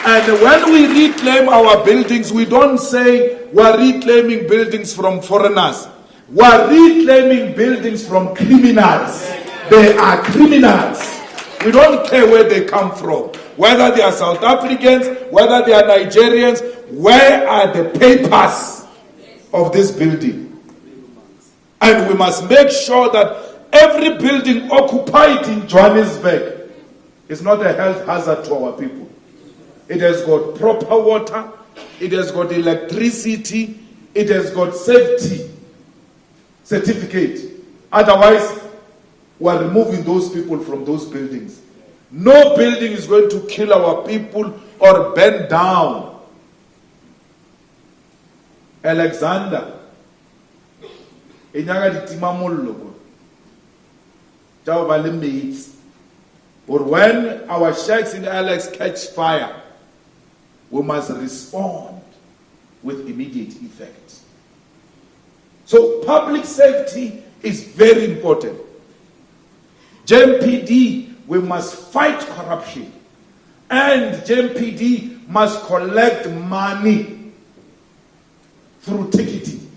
And when we reclaim our buildings, we don't say we're reclaiming buildings from foreigners. We're reclaiming buildings from criminals. They are criminals. We don't care where they come from. Whether they are South Africans, whether they are Nigerians, where are the papers of this building? And we must make sure that every building occupied in Johannesburg is not a health hazard to our people. It has got proper water, it has got electricity, it has got safety certificate. Otherwise, we are removing those people from those buildings. No building is going to kill our people or burn down. Alexander, or when our shacks in Alex catch fire, we must respond with immediate effect. So public safety is very important. JMPD, we must fight corruption. And JMPD must collect money through ticketing.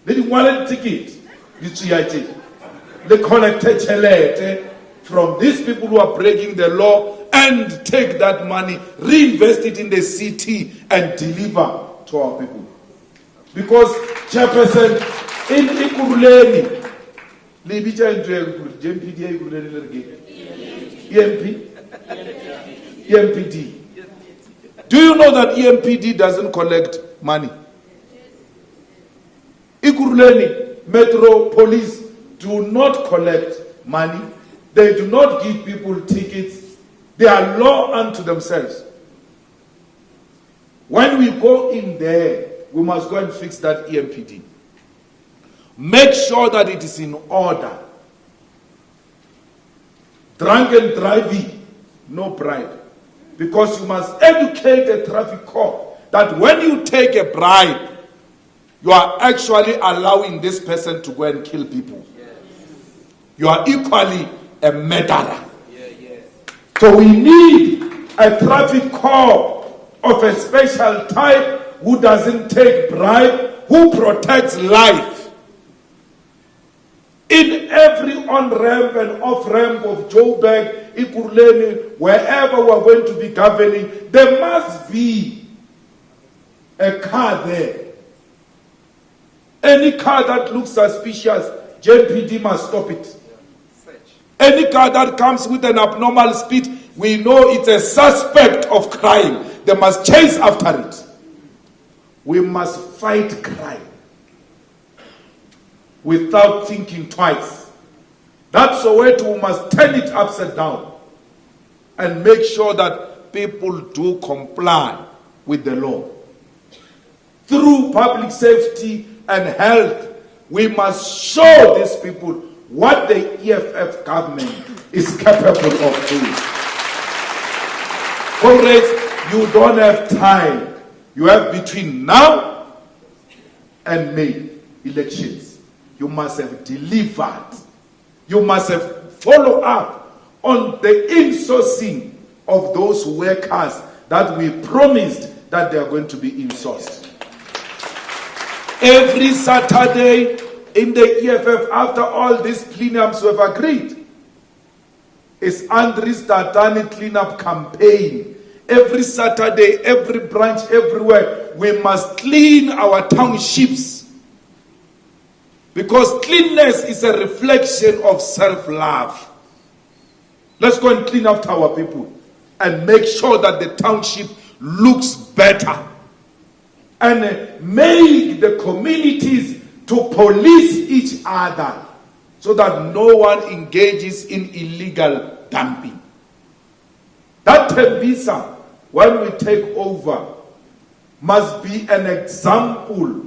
They didn't want a ticket. They collected chelete from these people who are breaking the law and take that money, reinvest it in the city and deliver to our people. Because Chairperson, in Ikuruleni, EMPD. Do you know that EMPD doesn't collect money? Ikuruleni, Metro Police do not collect money. They do not give people tickets. They are law unto themselves. When we go in there, we must go and fix that EMPD. Make sure that it is in order. Drunken driving, no bribe. Because you must educate the traffic cop that when you take a bribe, you are actually allowing this person to go and kill people. You are equally a murderer. So we need a traffic cop of a special type who doesn't take bribe, who protects life. In every on-ramp and off-ramp of Joburg, Ikuruleni, wherever we're going to be governing, there must be a car there. Any car that looks suspicious, JMPD must stop it. Any car that comes with an abnormal speed, we know it's a suspect of crime. They must chase after it. We must fight crime without thinking twice. That's the way we must turn it upside down and make sure that people do comply with the law. Through public safety and health, we must show these people what the EFF government is capable of doing. Comrades, you don't have time. You have between now and May elections. You must have delivered. You must have followed up on the insourcing of those workers that we promised that they are going to be insourced. Every Saturday in the EFF, after all these plenums we have agreed, is Andri's Tatani cleanup campaign. Every Saturday, every branch, everywhere, we must clean our townships. Because cleanness is a reflection of self-love. Let's go and clean up our people and make sure that the township looks better. And make the communities to police each other so that no one engages in illegal dumping. That Tembisa, when we take over, must be an example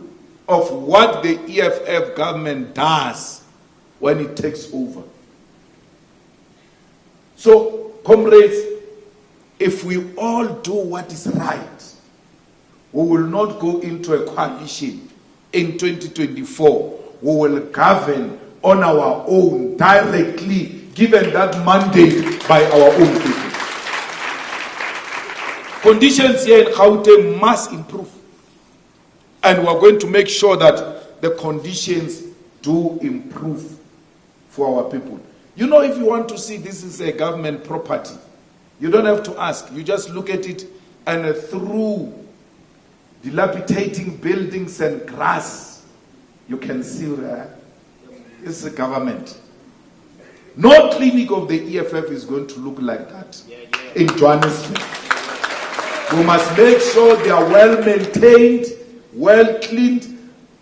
of what the EFF government does when it takes over. So, comrades, if we all do what is right, we will not go into a coalition in 2024 we will govern on our own, directly, given that mandate by our own people. Conditions here in Gauteng must improve. And we're going to make sure that the conditions do improve for our people. You know, if you want to see this is a government property, you don't have to ask. You just look at it, and through dilapidating buildings and grass, you can see that it's a government. No clinic of the EFF is going to look like that in Johannesburg. We must make sure they are well maintained, well cleaned,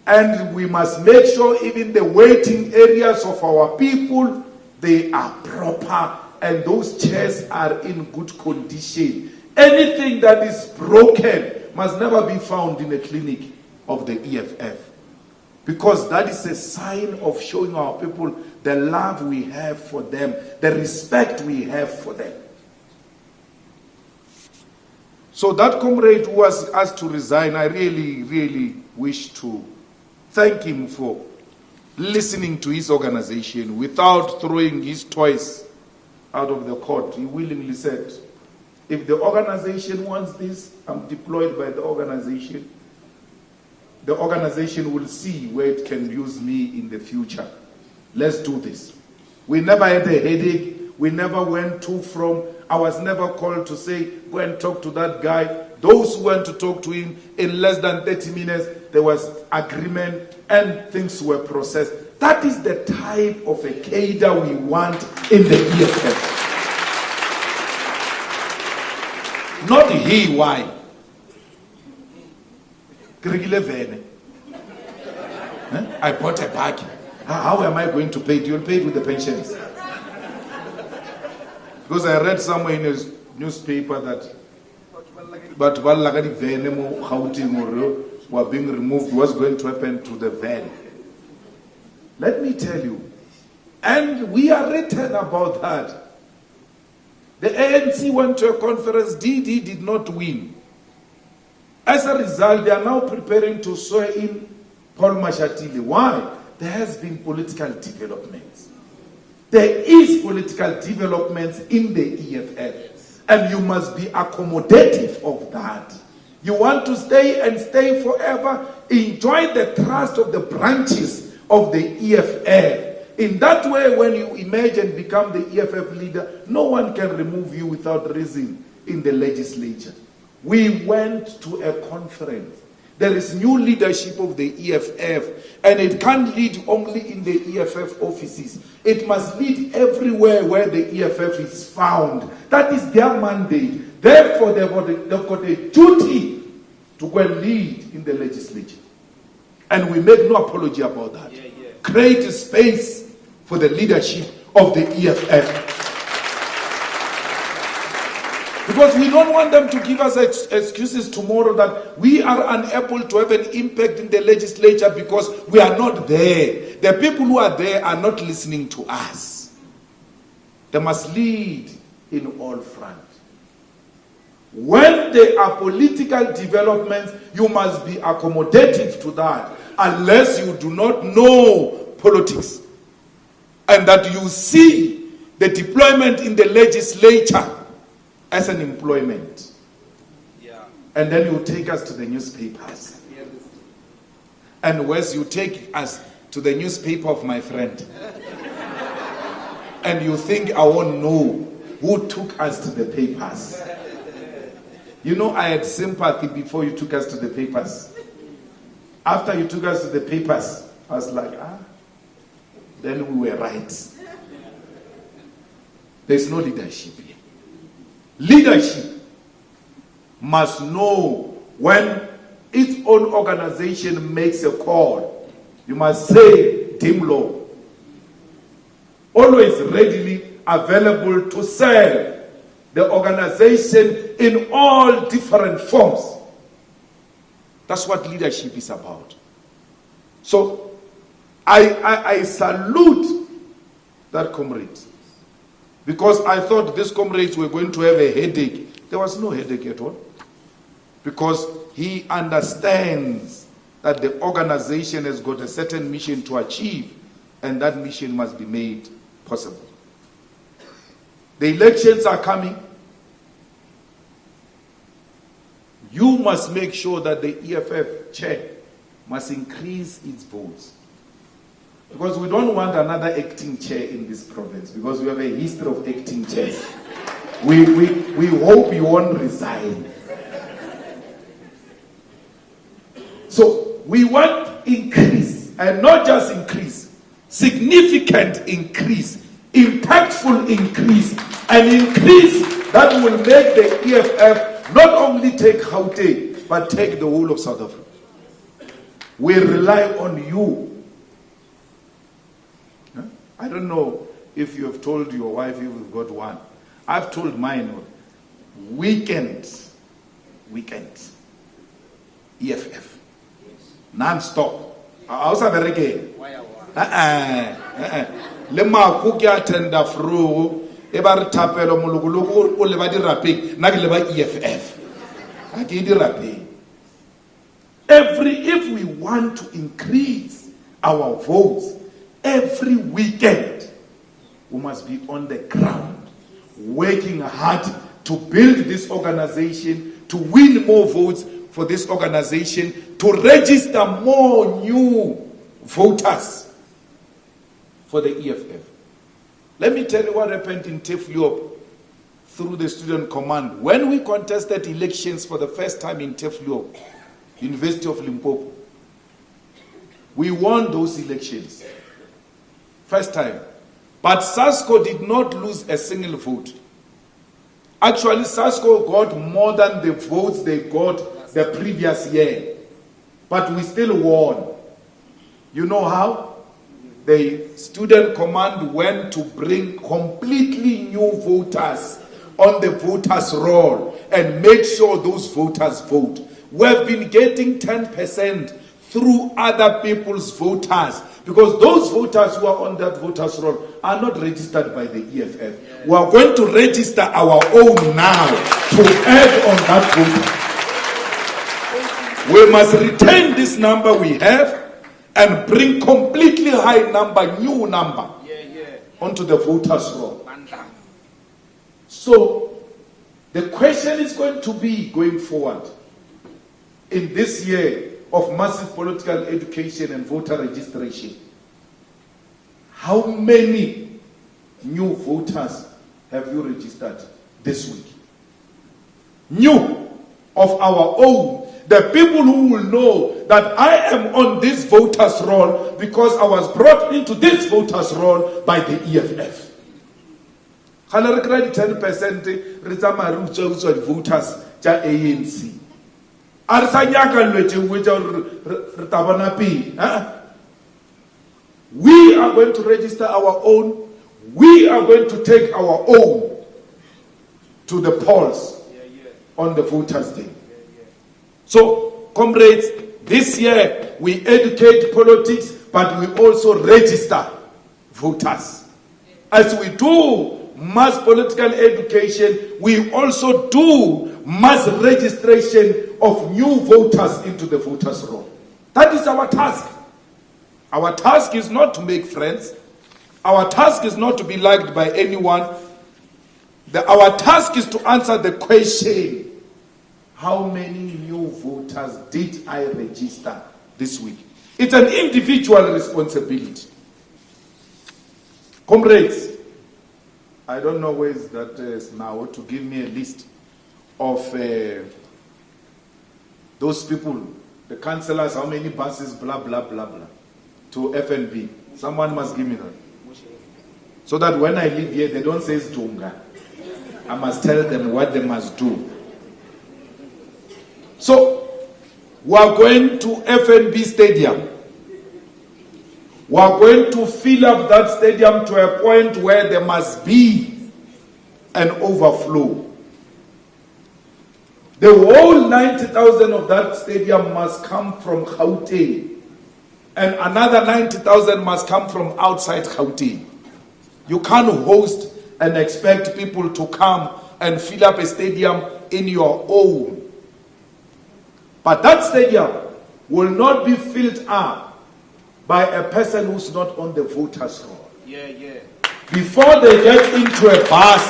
and we must make sure even the waiting areas of our people, they are proper and those chairs are in good condition. Anything that is broken must never be found in a clinic of the EFF. Because that is a sign of showing our people the love we have for them, the respect we have for them. So that comrade who was asked to resign, I really, really wish to thank him for listening to his organization without throwing his toys out of the court. He willingly said, if the organization wants this, I'm deployed by the organization. The organization will see where it can use me in the future. Let's do this. We never had a headache. We never went to from. I was never called to say, go and talk to that guy. Those who went to talk to him, in less than 30 minutes, there was agreement and things were processed. That is the type of a cadre we want in the EFF. Not he, why? I bought a bag. How am I going to pay it? You'll pay it with the pensions. Because I read somewhere in a newspaper that but were being removed. What's going to happen to the van? Let me tell you, and we are written about that. The ANC went to a conference, DD did not win. As a result, they are now preparing to swear in Paul Mashatile. Why? There has been political developments. There is political developments in the EFF, and you must be accommodative of that. You want to stay and stay forever, enjoy the trust of the branches of the EFF. In that way, when you emerge and become the EFF leader, no one can remove you without reason in the legislature. We went to a conference. There is new leadership of the EFF, and it can't lead only in the EFF offices. It must lead everywhere where the EFF is found. That is their mandate. Therefore, they've got a duty to go and lead in the legislature. And we make no apology about that. Create a space for the leadership of the EFF. Because we don't want them to give us excuses tomorrow that we are unable to have an impact in the legislature because we are not there. The people who are there are not listening to us. They must lead in all fronts. When there are political developments, you must be accommodative to that, unless you do not know politics and that you see the deployment in the legislature as an employment. And then you take us to the newspapers. And once you take us to the newspaper of my friend, and you think I won't know who took us to the papers. You know, I had sympathy before you took us to the papers. After you took us to the papers, I was like, then we were right. There's no leadership here. Leadership must know when its own organization makes a call. You must say, Dimlo, always readily available to serve the organization in all different forms. That's what leadership is about. So I salute that comrade, because I thought these comrades were going to have a headache. There was no headache at all, because he understands that the organization has got a certain mission to achieve, and that mission must be made possible. The elections are coming. You must make sure that the EFF chair must increase its votes. Because we don't want another acting chair in this province, because we have a history of acting chairs. We hope you won't resign. So we want increase, and not just increase, significant increase, impactful increase, an increase that will make the EFF not only take Gauteng, but take the whole of South Africa. We rely on you. I don't know if you have told your wife if you've got one. I've told mine, weekends, EFF, non-stop. How's that again? Le maku ke attenda fro e ba re thapelo molokologo o le ba di rapeng nna ke le ba EFF a ke di rapeng. If we want to increase our votes every weekend, we must be on the ground working hard to build this organization, to win more votes for this organization, to register more new voters for the EFF. Let me tell you what happened in FFPLUS through the student command. When we contested elections for the first time in FFPLUS, University of Limpopo, we won those elections. First time. But SASCO did not lose a single vote. Actually, SASCO got more than the votes they got the previous year. But we still won. You know how? The student command went to bring completely new voters on the voters roll and make sure those voters vote. We've been getting 10% through other people's voters, because those voters who are on that voters roll are not registered by the EFF. We are going to register our own now to add on that voter. We must retain this number we have and bring completely high number, new number, onto the voters roll. So the question is going to be, going forward, in this year of massive political education and voter registration, how many new voters have you registered this week? New, of our own. The people who will know that I am on this voters roll because I was brought into this voters roll by the EFF. 10% voters ANC. We are going to register our own. We are going to take our own to the polls on the voters' day. So, comrades, this year we educate politics, but we also register voters. As we do mass political education, we also do mass registration of new voters into the voters' roll. That is our task. Our task is not to make friends. Our task is not to be liked by anyone. Our task is to answer the question, how many new voters did I register this week? It's an individual responsibility. Comrades, I don't know where that is now to give me a list of those people, the councillors, how many buses, blah, blah, blah, blah, to FNB. Someone must give me that. So that when I leave here, they don't say it's Dunga. I must tell them what they must do. So, we are going to FNB Stadium. We are going to fill up that stadium to a point where there must be an overflow. The whole 90,000 of that stadium must come from Gauteng, and another 90,000 must come from outside Gauteng. You can't host and expect people to come and fill up a stadium in your own. But that stadium will not be filled up by a person who's not on the voter roll. Before they get into a bus,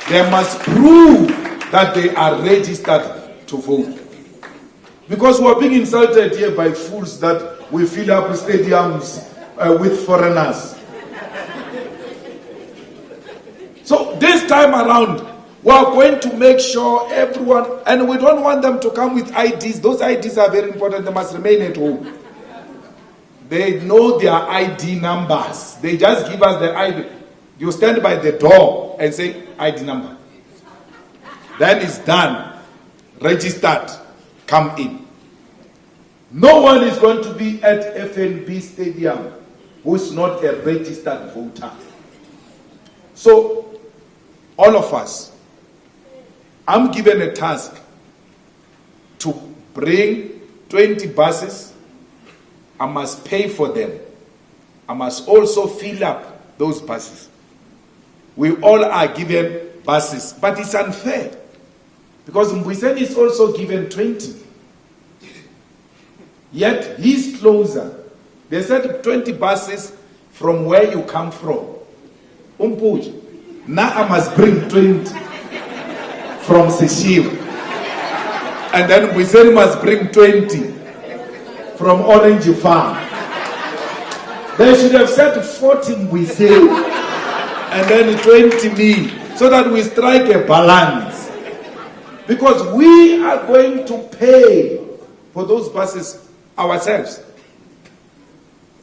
they must prove that they are registered to vote. Because we are being insulted here by fools that we fill up stadiums with foreigners. So this time around, we are going to make sure everyone, and we don't want them to come with IDs. Those IDs are very important. They must remain at home. They know their ID numbers. They just give us the ID. You stand by the door and say ID number. Then it's done. Registered. Come in. No one is going to be at FNB Stadium who is not a registered voter. So, all of us, I'm given a task to bring 20 buses. I must pay for them. I must also fill up those buses. We all are given buses, but it's unfair because Mbuyiseni is also given 20. Yet he's closer. They said 20 buses from where you come from. Now I must bring 20 from Seshim. And then Mbuyiseni must bring 20 from Orange Farm. They should have said 40 Mbuyiseni and then 20 me, so that we strike a balance. Because we are going to pay for those buses ourselves.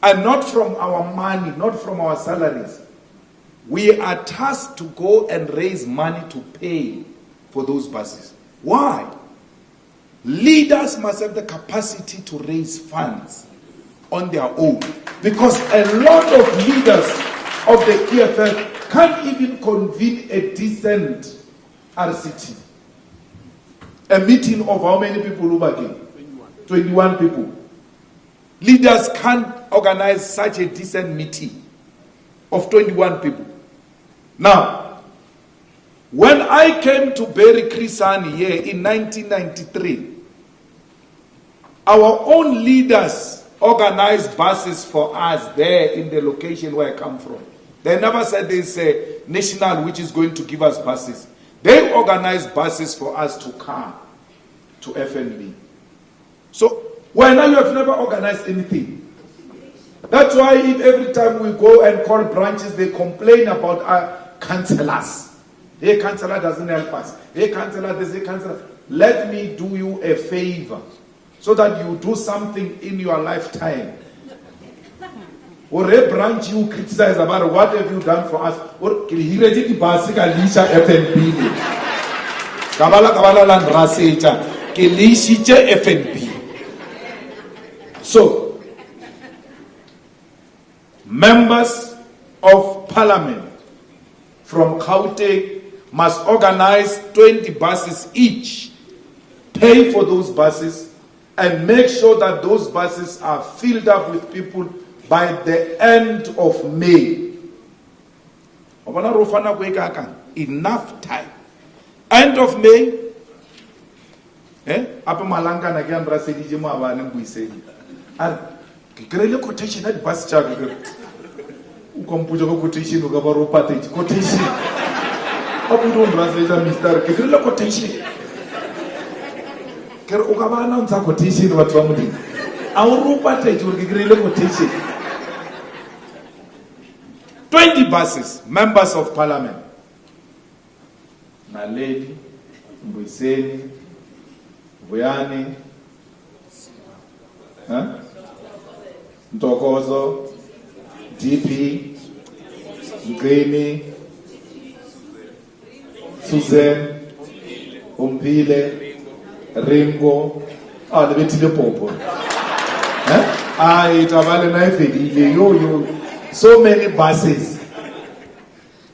And not from our money, not from our salaries. We are tasked to go and raise money to pay for those buses. Why? Leaders must have the capacity to raise funds on their own. Because a lot of leaders of the EFF can't even convene a decent RCT. A meeting of how many people over again? 21 people. Leaders can't organize such a decent meeting of 21 people. Now, when I came to Berry Krisani here in 1993, our own leaders organized buses for us there in the location where I come from. They never said there's a national which is going to give us buses. They organized buses for us to come to FNB. So, why now you have never organized anything? That's why if every time we go and call branches, they complain about our councillors. Hey, councillor doesn't help us. Hey, councillor, there's a councillor. Let me do you a favor so that you do something in your lifetime. Or a branch you criticize about what have you done for us. Or he ready to basically FNB. Kabala land rasecha. Kilishiche FNB. So, members of parliament from Gauteng must organize 20 buses each, pay for those buses, and make sure that those buses are filled up with people by the end of May. Enough time. End of May. Apa malanga na kian brasedi jema abane Mbuyiseni. Ar kikrele quotation at bus charge. Ukompuja ko quotation ukabaro patage quotation. Apu don't translate Mr. Kikrele quotation. Ker ukabana unsa quotation watu wamudi. Auru patage kikrele quotation. 20 buses, members of parliament. Naledi, Mbuyiseni, Vuyani, Ntokozo, DP, Ngrini, Susan, Umpile, Ringo, lebetile popo. Itabale na ifedile, yo. So many buses.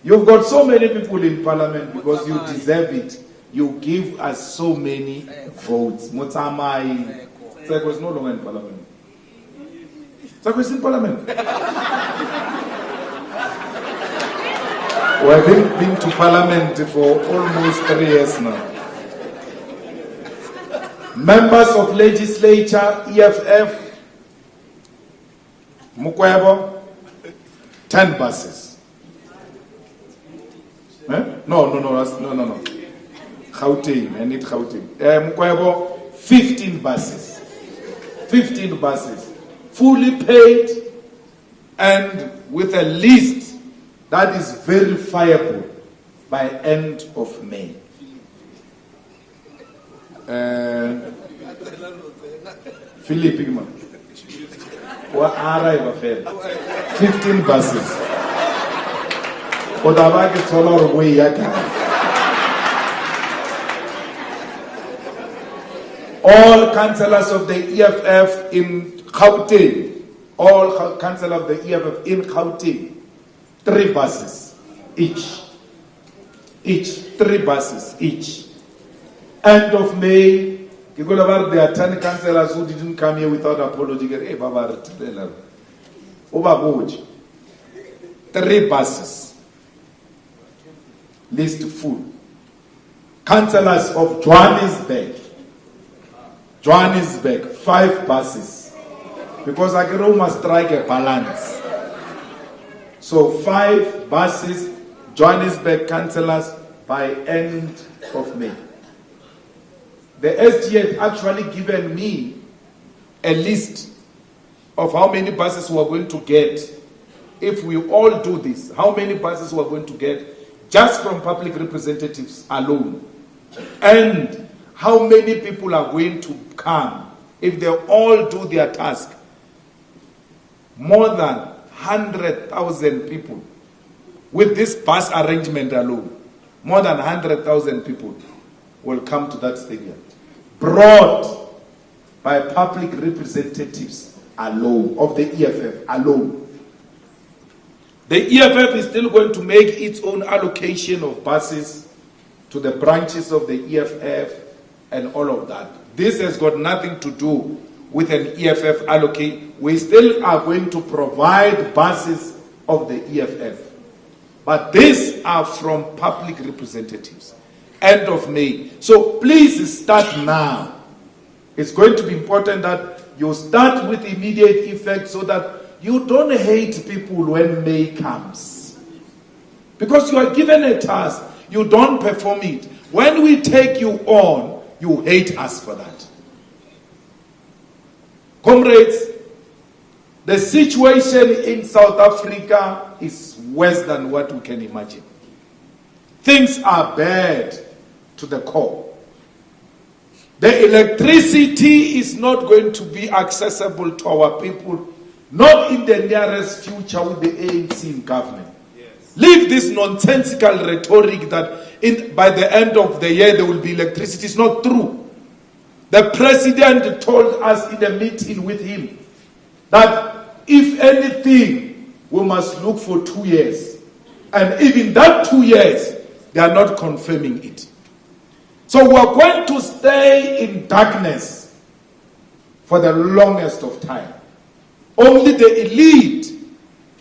You've got so many people in parliament because you deserve it. You give us so many votes. Motamai. Tseko is no longer in parliament. Tseko is in parliament. We've been to parliament for almost 3 years now. Members of legislature, EFF, Mukwebo, 10 buses. No. Gauteng, I need Gauteng. Mukwebo, 15 buses. 15 buses. Fully paid and with a list that is verifiable by end of May. Philip Igman. 15 buses. All councillors of the EFF in Gauteng, all councillors of the EFF in Gauteng, 3 buses each. 3 buses each. End of May, there are 10 councillors who didn't come here without apology. Hey, Baba, 3 buses. List full. Councillors of Johannesburg, 5 buses. Because Agro must strike a balance. So 5 buses, Johannesburg councillors by end of May. The SG had actually given me a list of how many buses we are going to get if we all do this. How many buses we are going to get just from public representatives alone. And how many people are going to come if they all do their task. More than 100,000 people with this bus arrangement alone. More than 100,000 people will come to that stadium. Brought by public representatives alone, of the EFF alone. The EFF is still going to make its own allocation of buses to the branches of the EFF and all of that. This has got nothing to do with an EFF allocate. We still are going to provide buses of the EFF. But these are from public representatives. End of May. So please start now. It's going to be important that you start with immediate effect so that you don't hate people when May comes. Because you are given a task, you don't perform it. When we take you on, you hate us for that. Comrades, the situation in South Africa is worse than what we can imagine. Things are bad to the core. The electricity is not going to be accessible to our people, not in the nearest future with the ANC in government. Yes. Leave this nonsensical rhetoric that by the end of the year there will be electricity. It's not true. The president told us in a meeting with him that if anything, we must look for 2 years. And even that 2 years, they are not confirming it. So we are going to stay in darkness for the longest of time. Only the elite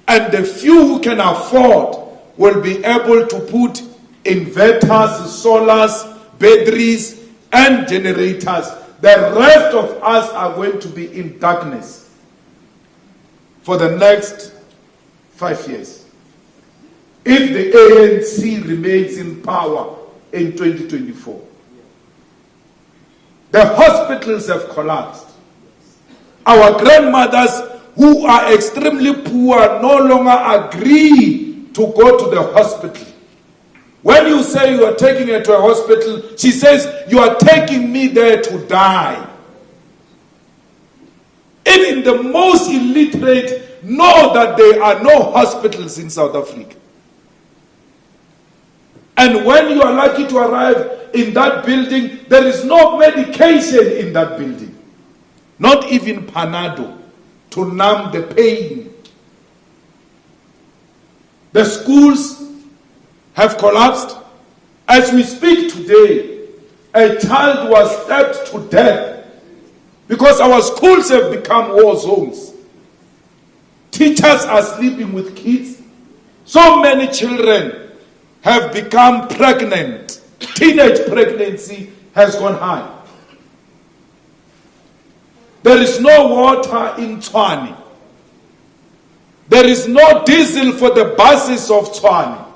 and the few who can afford will be able to put inverters, solars, batteries, and generators. The rest of us are going to be in darkness for the next 5 years. If the ANC remains in power in 2024. The hospitals have collapsed. Our grandmothers who are extremely poor no longer agree to go to the hospital. When you say you are taking her to a hospital, she says, you are taking me there to die. Even the most illiterate know that there are no hospitals in South Africa. And when you are lucky to arrive in that building, there is no medication in that building. Not even Panado to numb the pain. The schools have collapsed. As we speak today, a child was stabbed to death because our schools have become war zones. Teachers are sleeping with kids. So many children have become pregnant. Teenage pregnancy has gone high. There is no water in Tshwane. There is no diesel for the buses of Tshwane.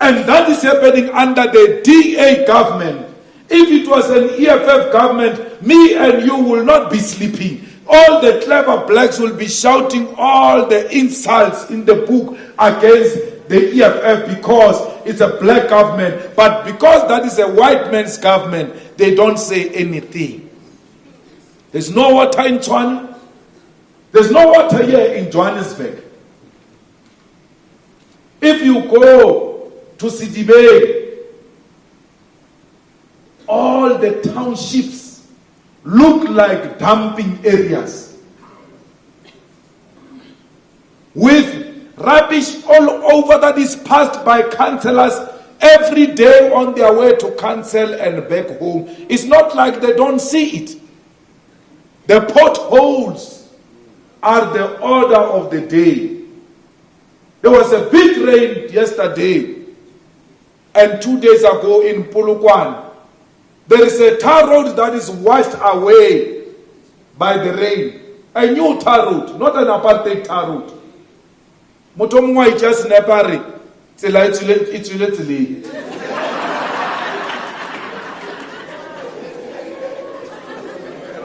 And that is happening under the DA government. If it was an EFF government, me and you will not be sleeping. All the clever blacks will be shouting all the insults in the book against the EFF because it's a black government. But because that is a white man's government, they don't say anything. There's no water in Tshwane. There's no water here in Johannesburg. If you go to Sidibe, all the townships look like dumping areas with rubbish all over that is passed by councillors every day on their way to council and back home. It's not like they don't see it. The potholes are the order of the day. There was a big rain yesterday and 2 days ago in Polokwane. There is a tar road that is washed away by the rain. A new tar road, not an apartheid tar road. Motomwa just nepari.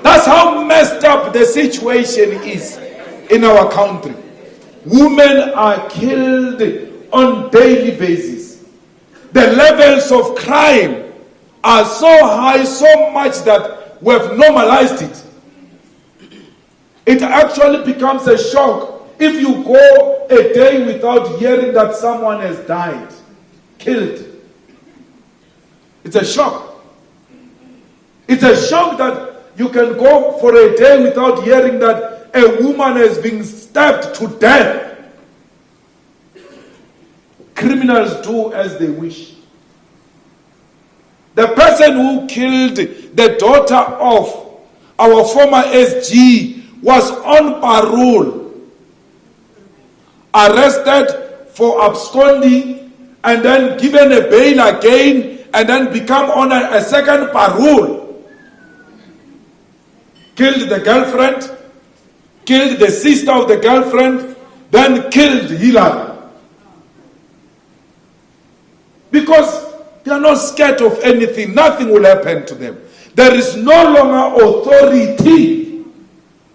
That's how messed up the situation is in our country. Women are killed on daily basis. The levels of crime are so high, so much that we have normalized it. It actually becomes a shock if you go a day without hearing that someone has died, killed. It's a shock. It's a shock that you can go for a day without hearing that a woman has been stabbed to death. Criminals do as they wish. The person who killed the daughter of our former SG was on parole, arrested for absconding, and then given a bail again, and then become on a second parole. Killed the girlfriend, killed the sister of the girlfriend, then killed Hillary. Because they are not scared of anything. Nothing will happen to them. There is no longer authority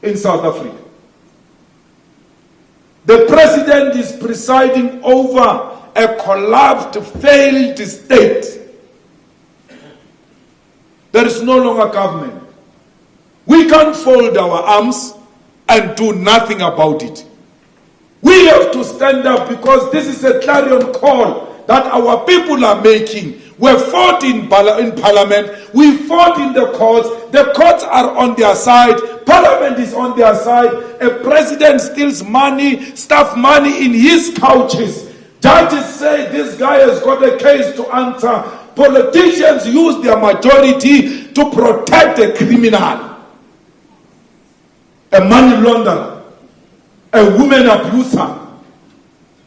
in South Africa. The president is presiding over a collapsed, failed state. There is no longer government. We can't fold our arms and do nothing about it. We have to stand up because this is a clarion call that our people are making. We fought in parliament, we fought in the courts are on their side, parliament is on their side, a president steals money, stuff money in his couches. Judges say this guy has got a case to answer. Politicians use their majority to protect a criminal, a money launderer, a woman abuser,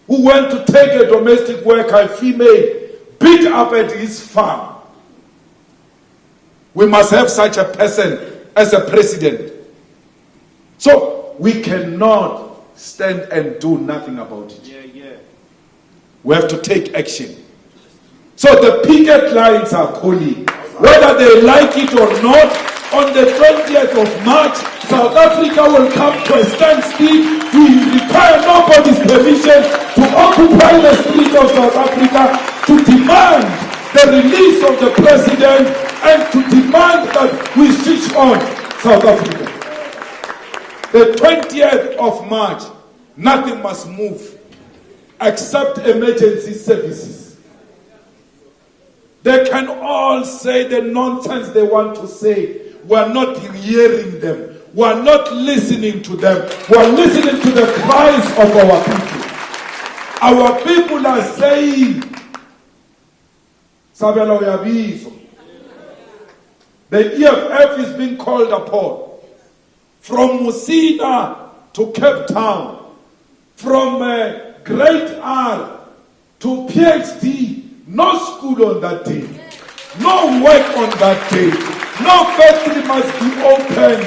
who went to take a domestic worker, a female, beat up at his farm. We must have such a person as a president. So we cannot stand and do nothing about it. We have to take action. So the picket lines are calling. Whether they like it or not, on the 20th of March, South Africa will come to a standstill. We require nobody's permission to occupy the streets of South Africa, to demand the release of the president and to demand that we switch on South Africa. The 20th of March, nothing must move except emergency services. They can all say the nonsense they want to say. We are not hearing them. We are not listening to them. We are listening to the cries of our people. Our people are saying, Sabela uyabizo. The EFF is being called upon. From Musina to Cape Town. From Great R to PhD. No school on that day. No work on that day. No factory must be open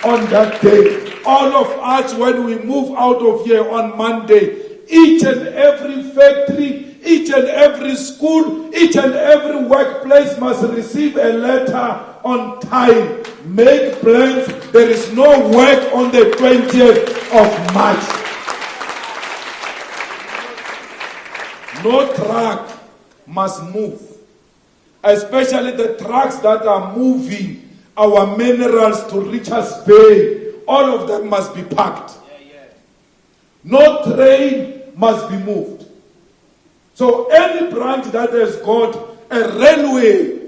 on that day. All of us, when we move out of here on Monday, each and every factory, each and every school, each and every workplace must receive a letter on time. Make plans. There is no work on the 20th of March. No truck must move, especially the trucks that are moving our minerals to Richards Bay. All of them must be packed. No train must be moved. So any branch that has got a railway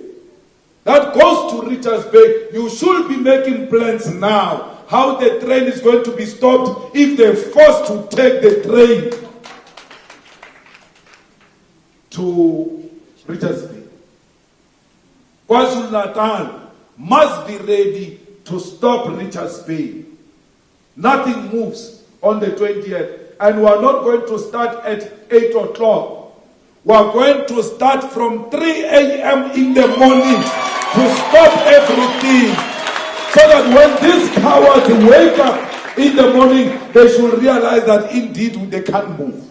that goes to Richards Bay, you should be making plans now how the train is going to be stopped if they're forced to take the train to Richards Bay. KwaZulu-Natal must be ready to stop Richards Bay. Nothing moves on the 20th. And we are not going to start at 8 o'clock. We are going to start from 3 a.m. in the morning to stop everything. So that when these cowards wake up in the morning, they should realize that indeed they can't move.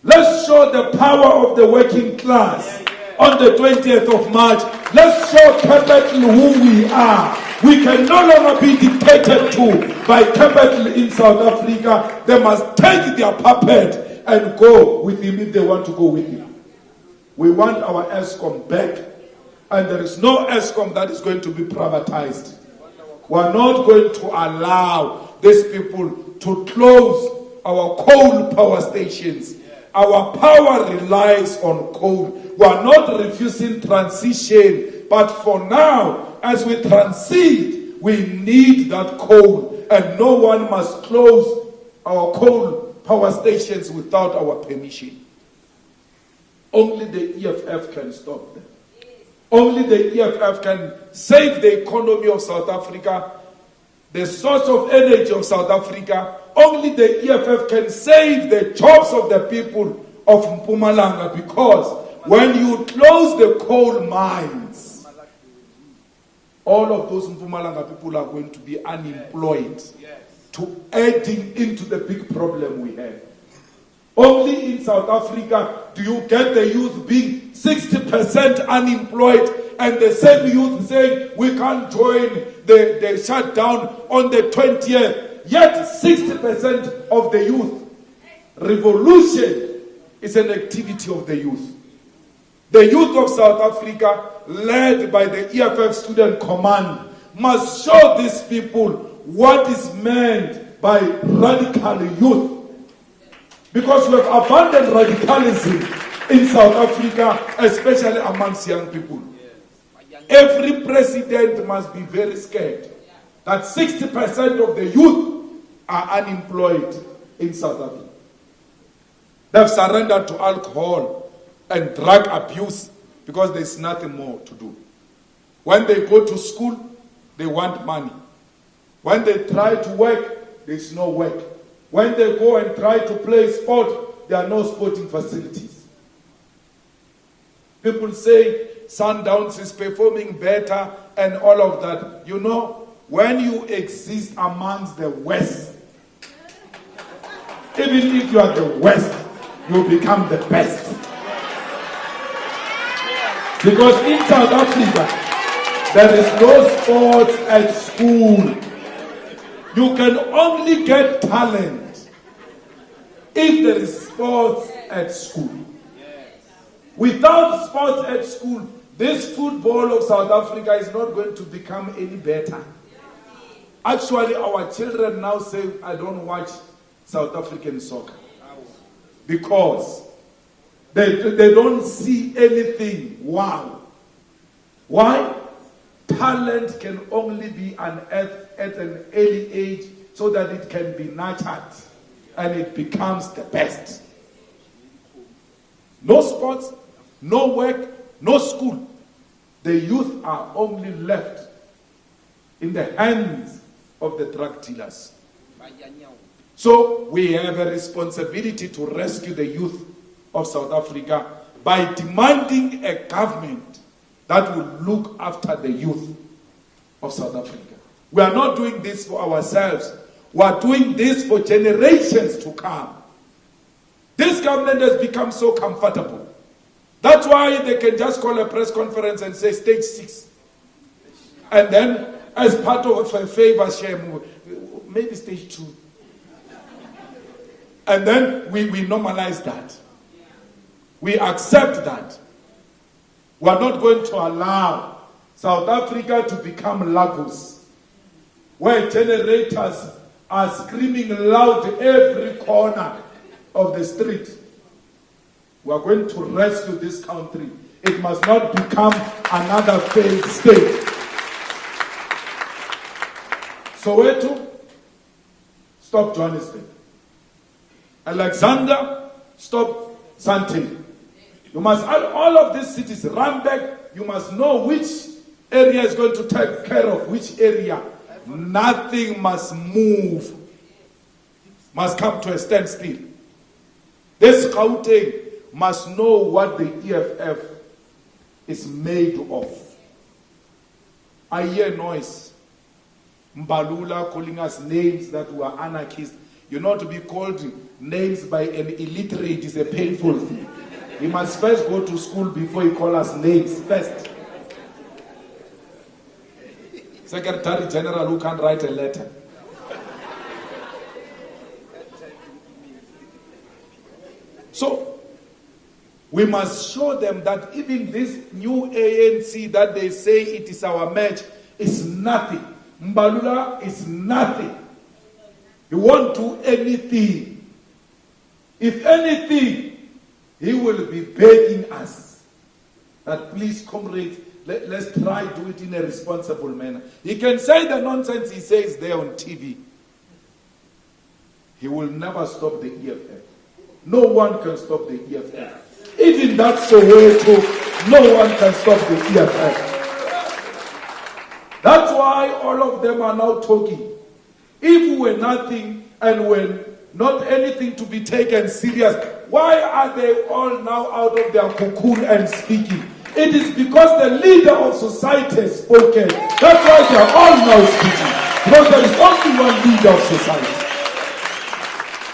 Let's show the power of the working class on the 20th of March. Let's show capital who we are. We can no longer be dictated to by capital in South Africa. They must take their puppet and go with him if they want to go with him. We want our ESCOM back. And there is no ESCOM that is going to be privatized. We are not going to allow these people to close our coal power stations. Our power relies on coal. We are not refusing transition. But for now, as we transit, we need that coal. And no one must close our coal power stations without our permission. Only the EFF can stop them. Only the EFF can save the economy of South Africa, the source of energy of South Africa. Only the EFF can save the jobs of the people of Mpumalanga, because when you close the coal mines, all of those Mpumalanga people are going to be unemployed, to adding into the big problem we have. Only in South Africa do you get the youth being 60% unemployed and the same youth saying we can't join the shutdown on the 20th. Yet 60% of the youth. Revolution is an activity of the youth. The youth of South Africa, led by the EFF Student Command, must show these people what is meant by radical youth. Because we have abandoned radicalism in South Africa, especially amongst young people. Every president must be very scared that 60% of the youth are unemployed in South Africa. They've surrendered to alcohol and drug abuse because there's nothing more to do. When they go to school, they want money. When they try to work, there's no work. When they go and try to play sport, there are no sporting facilities. People say Sundowns is performing better and all of that. You know, when you exist amongst the West, even if you are the West, you become the best. Because in South Africa, there is no sports at school. You can only get talent if there is sports at school. Without sports at school, this football of South Africa is not going to become any better. Actually, our children now say, I don't watch South African soccer. Because they don't see anything. Wow. Why? Talent can only be unearthed at an early age so that it can be nurtured and it becomes the best. No sports, no work, no school. The youth are only left in the hands of the drug dealers. So we have a responsibility to rescue the youth of South Africa by demanding a government that will look after the youth of South Africa. We are not doing this for ourselves. We are doing this for generations to come. This government has become so comfortable. That's why they can just call a press conference and say stage 6. And then, as part of a favor share, maybe stage 2. And then we normalize that. We accept that. We are not going to allow South Africa to become Lagos, where generators are screaming loud every corner of the street. We are going to rescue this country. It must not become another failed state. Soweto, stop Johannesburg. Alexander, stop Sandton. You must, all of these cities, Randburg, you must know which area is going to take care of which area. Nothing must move, must come to a standstill. This Gauteng must know what the EFF is made of. I hear noise. Mbalula calling us names that were anarchists. You know, to be called names by an illiterate is a painful thing. He must first go to school before he calls us names first. Secretary General who can't write a letter. So, we must show them that even this new ANC that they say it is our match is nothing. Mbalula is nothing. He won't do anything. If anything, he will be begging us that please, comrades, let's try to do it in a responsible manner. He can say the nonsense he says there on TV. He will never stop the EFF. No one can stop the EFF. Even that Soweto, no one can stop the EFF. That's why all of them are now talking. If we were nothing and were not anything to be taken serious, why are they all now out of their cocoon and speaking? It is because the leader of society has spoken. That's why they are all now speaking. Because there is only one leader of society.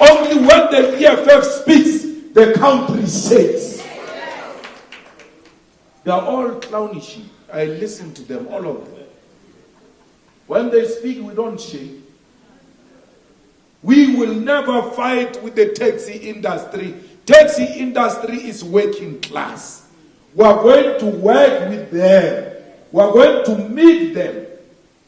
Only when the EFF speaks, the country shakes. They are all clownish. I listen to them, all of them. When they speak, we don't shake. We will never fight with the taxi industry. Taxi industry is working class. We are going to work with them. We are going to meet them.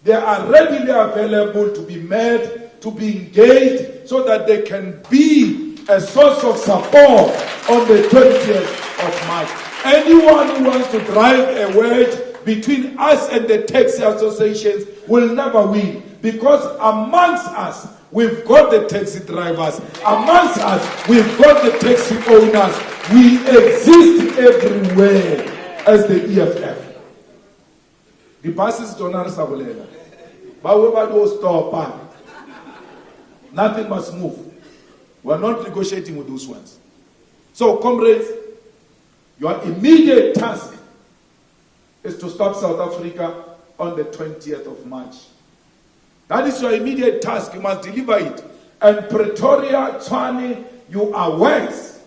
They are readily available to be met, to be engaged, so that they can be a source of support on the 20th of March. Anyone who wants to drive a wedge between us and the taxi associations will never win. Because amongst us, we've got the taxi drivers. Amongst us, we've got the taxi owners. We exist everywhere as the EFF. The buses don't answer. But we will stop. Nothing must move. We're not negotiating with those ones. So, comrades, your immediate task is to stop South Africa on the 20th of March. That is your immediate task. You must deliver it. And Pretoria, Tshwane, you are wise.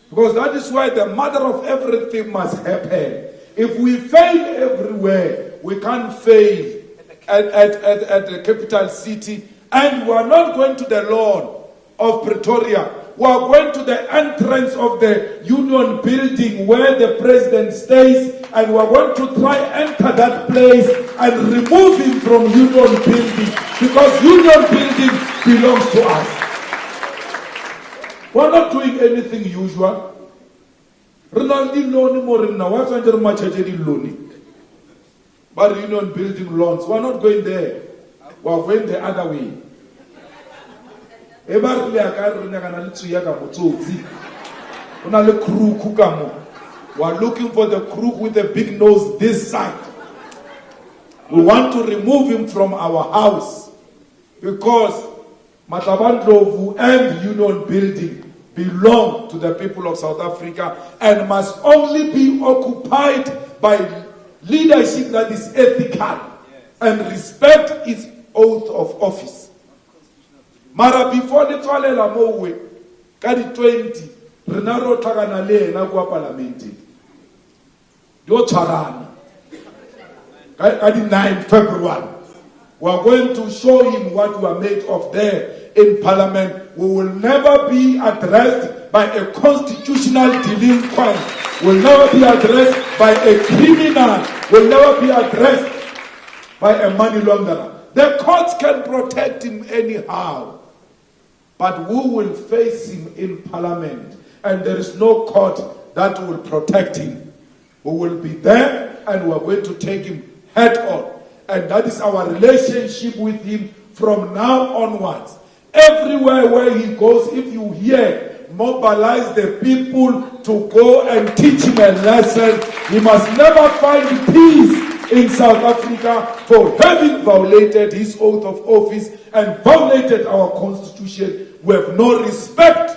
Because that is why the mother of everything must happen. If we fail everywhere, we can't fail at the capital city. And we are not going to the lawn of Pretoria. We are going to the entrance of the Union building where the president stays, and we are going to try enter that place and remove him from Union building, because Union building belongs to us. We are not doing anything usual. But Union building loans, we are not going there. We are going the other way. We are looking for the crook with the big nose this side. We want to remove him from our house, because Matabandlovu and Union building belong to the people of South Africa and must only be occupied by leadership that is ethical and respect its oath of office. Mara before the tswalela mowe ka di 20 rena ro tlhakana le ena kwa parliament. Yo tshwarana ka di 9 February. We are going to show him what we are made of there in Parliament. We will never be addressed by a constitutional delinquent. We will never be addressed by a criminal. We will never be addressed by a money launderer. The courts can protect him anyhow. But who will face him in Parliament? And there is no court that will protect him. We will be there and we are going to take him head on. And that is our relationship with him from now onwards. Everywhere where he goes, if you hear, mobilize the people to go and teach him a lesson. He must never find peace in South Africa for having violated his oath of office and violated our constitution. We have no respect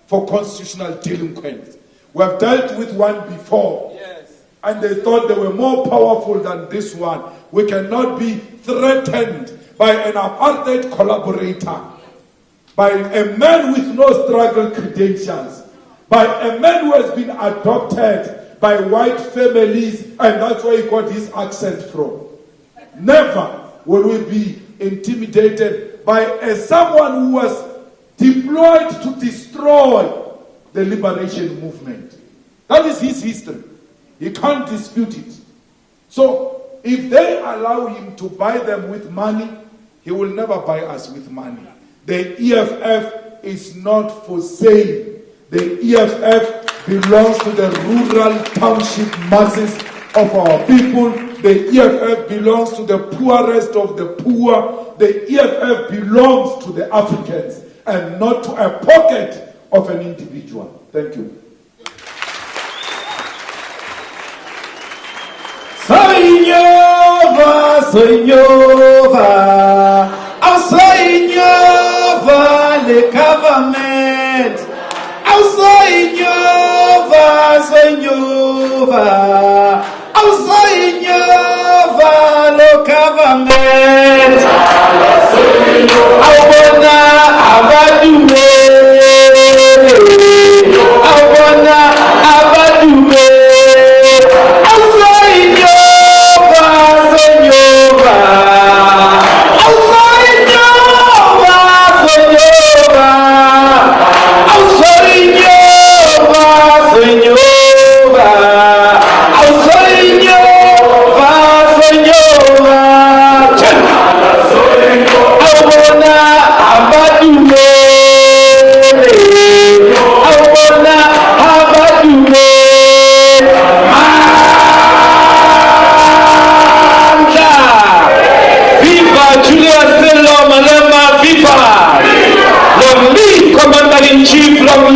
for constitutional delinquents. We have dealt with one before. And they thought they were more powerful than this one. We cannot be threatened by an apartheid collaborator, by a man with no struggle credentials, by a man who has been adopted by white families, and that's where he got his accent from. Never will we be intimidated by someone who was deployed to destroy the liberation movement. That is his history. He can't dispute it. So, if they allow him to buy them with money, he will never buy us with money. The EFF is not for sale. The EFF belongs to the rural township masses of our people. The EFF belongs to the poorest of the poor. The EFF belongs to the Africans and not to a pocket of an individual. Thank you. Soignova, Soignova, le government. Soignova, le government. I wanna Julius Malema, viva! Long live Commander-in-Chief, long live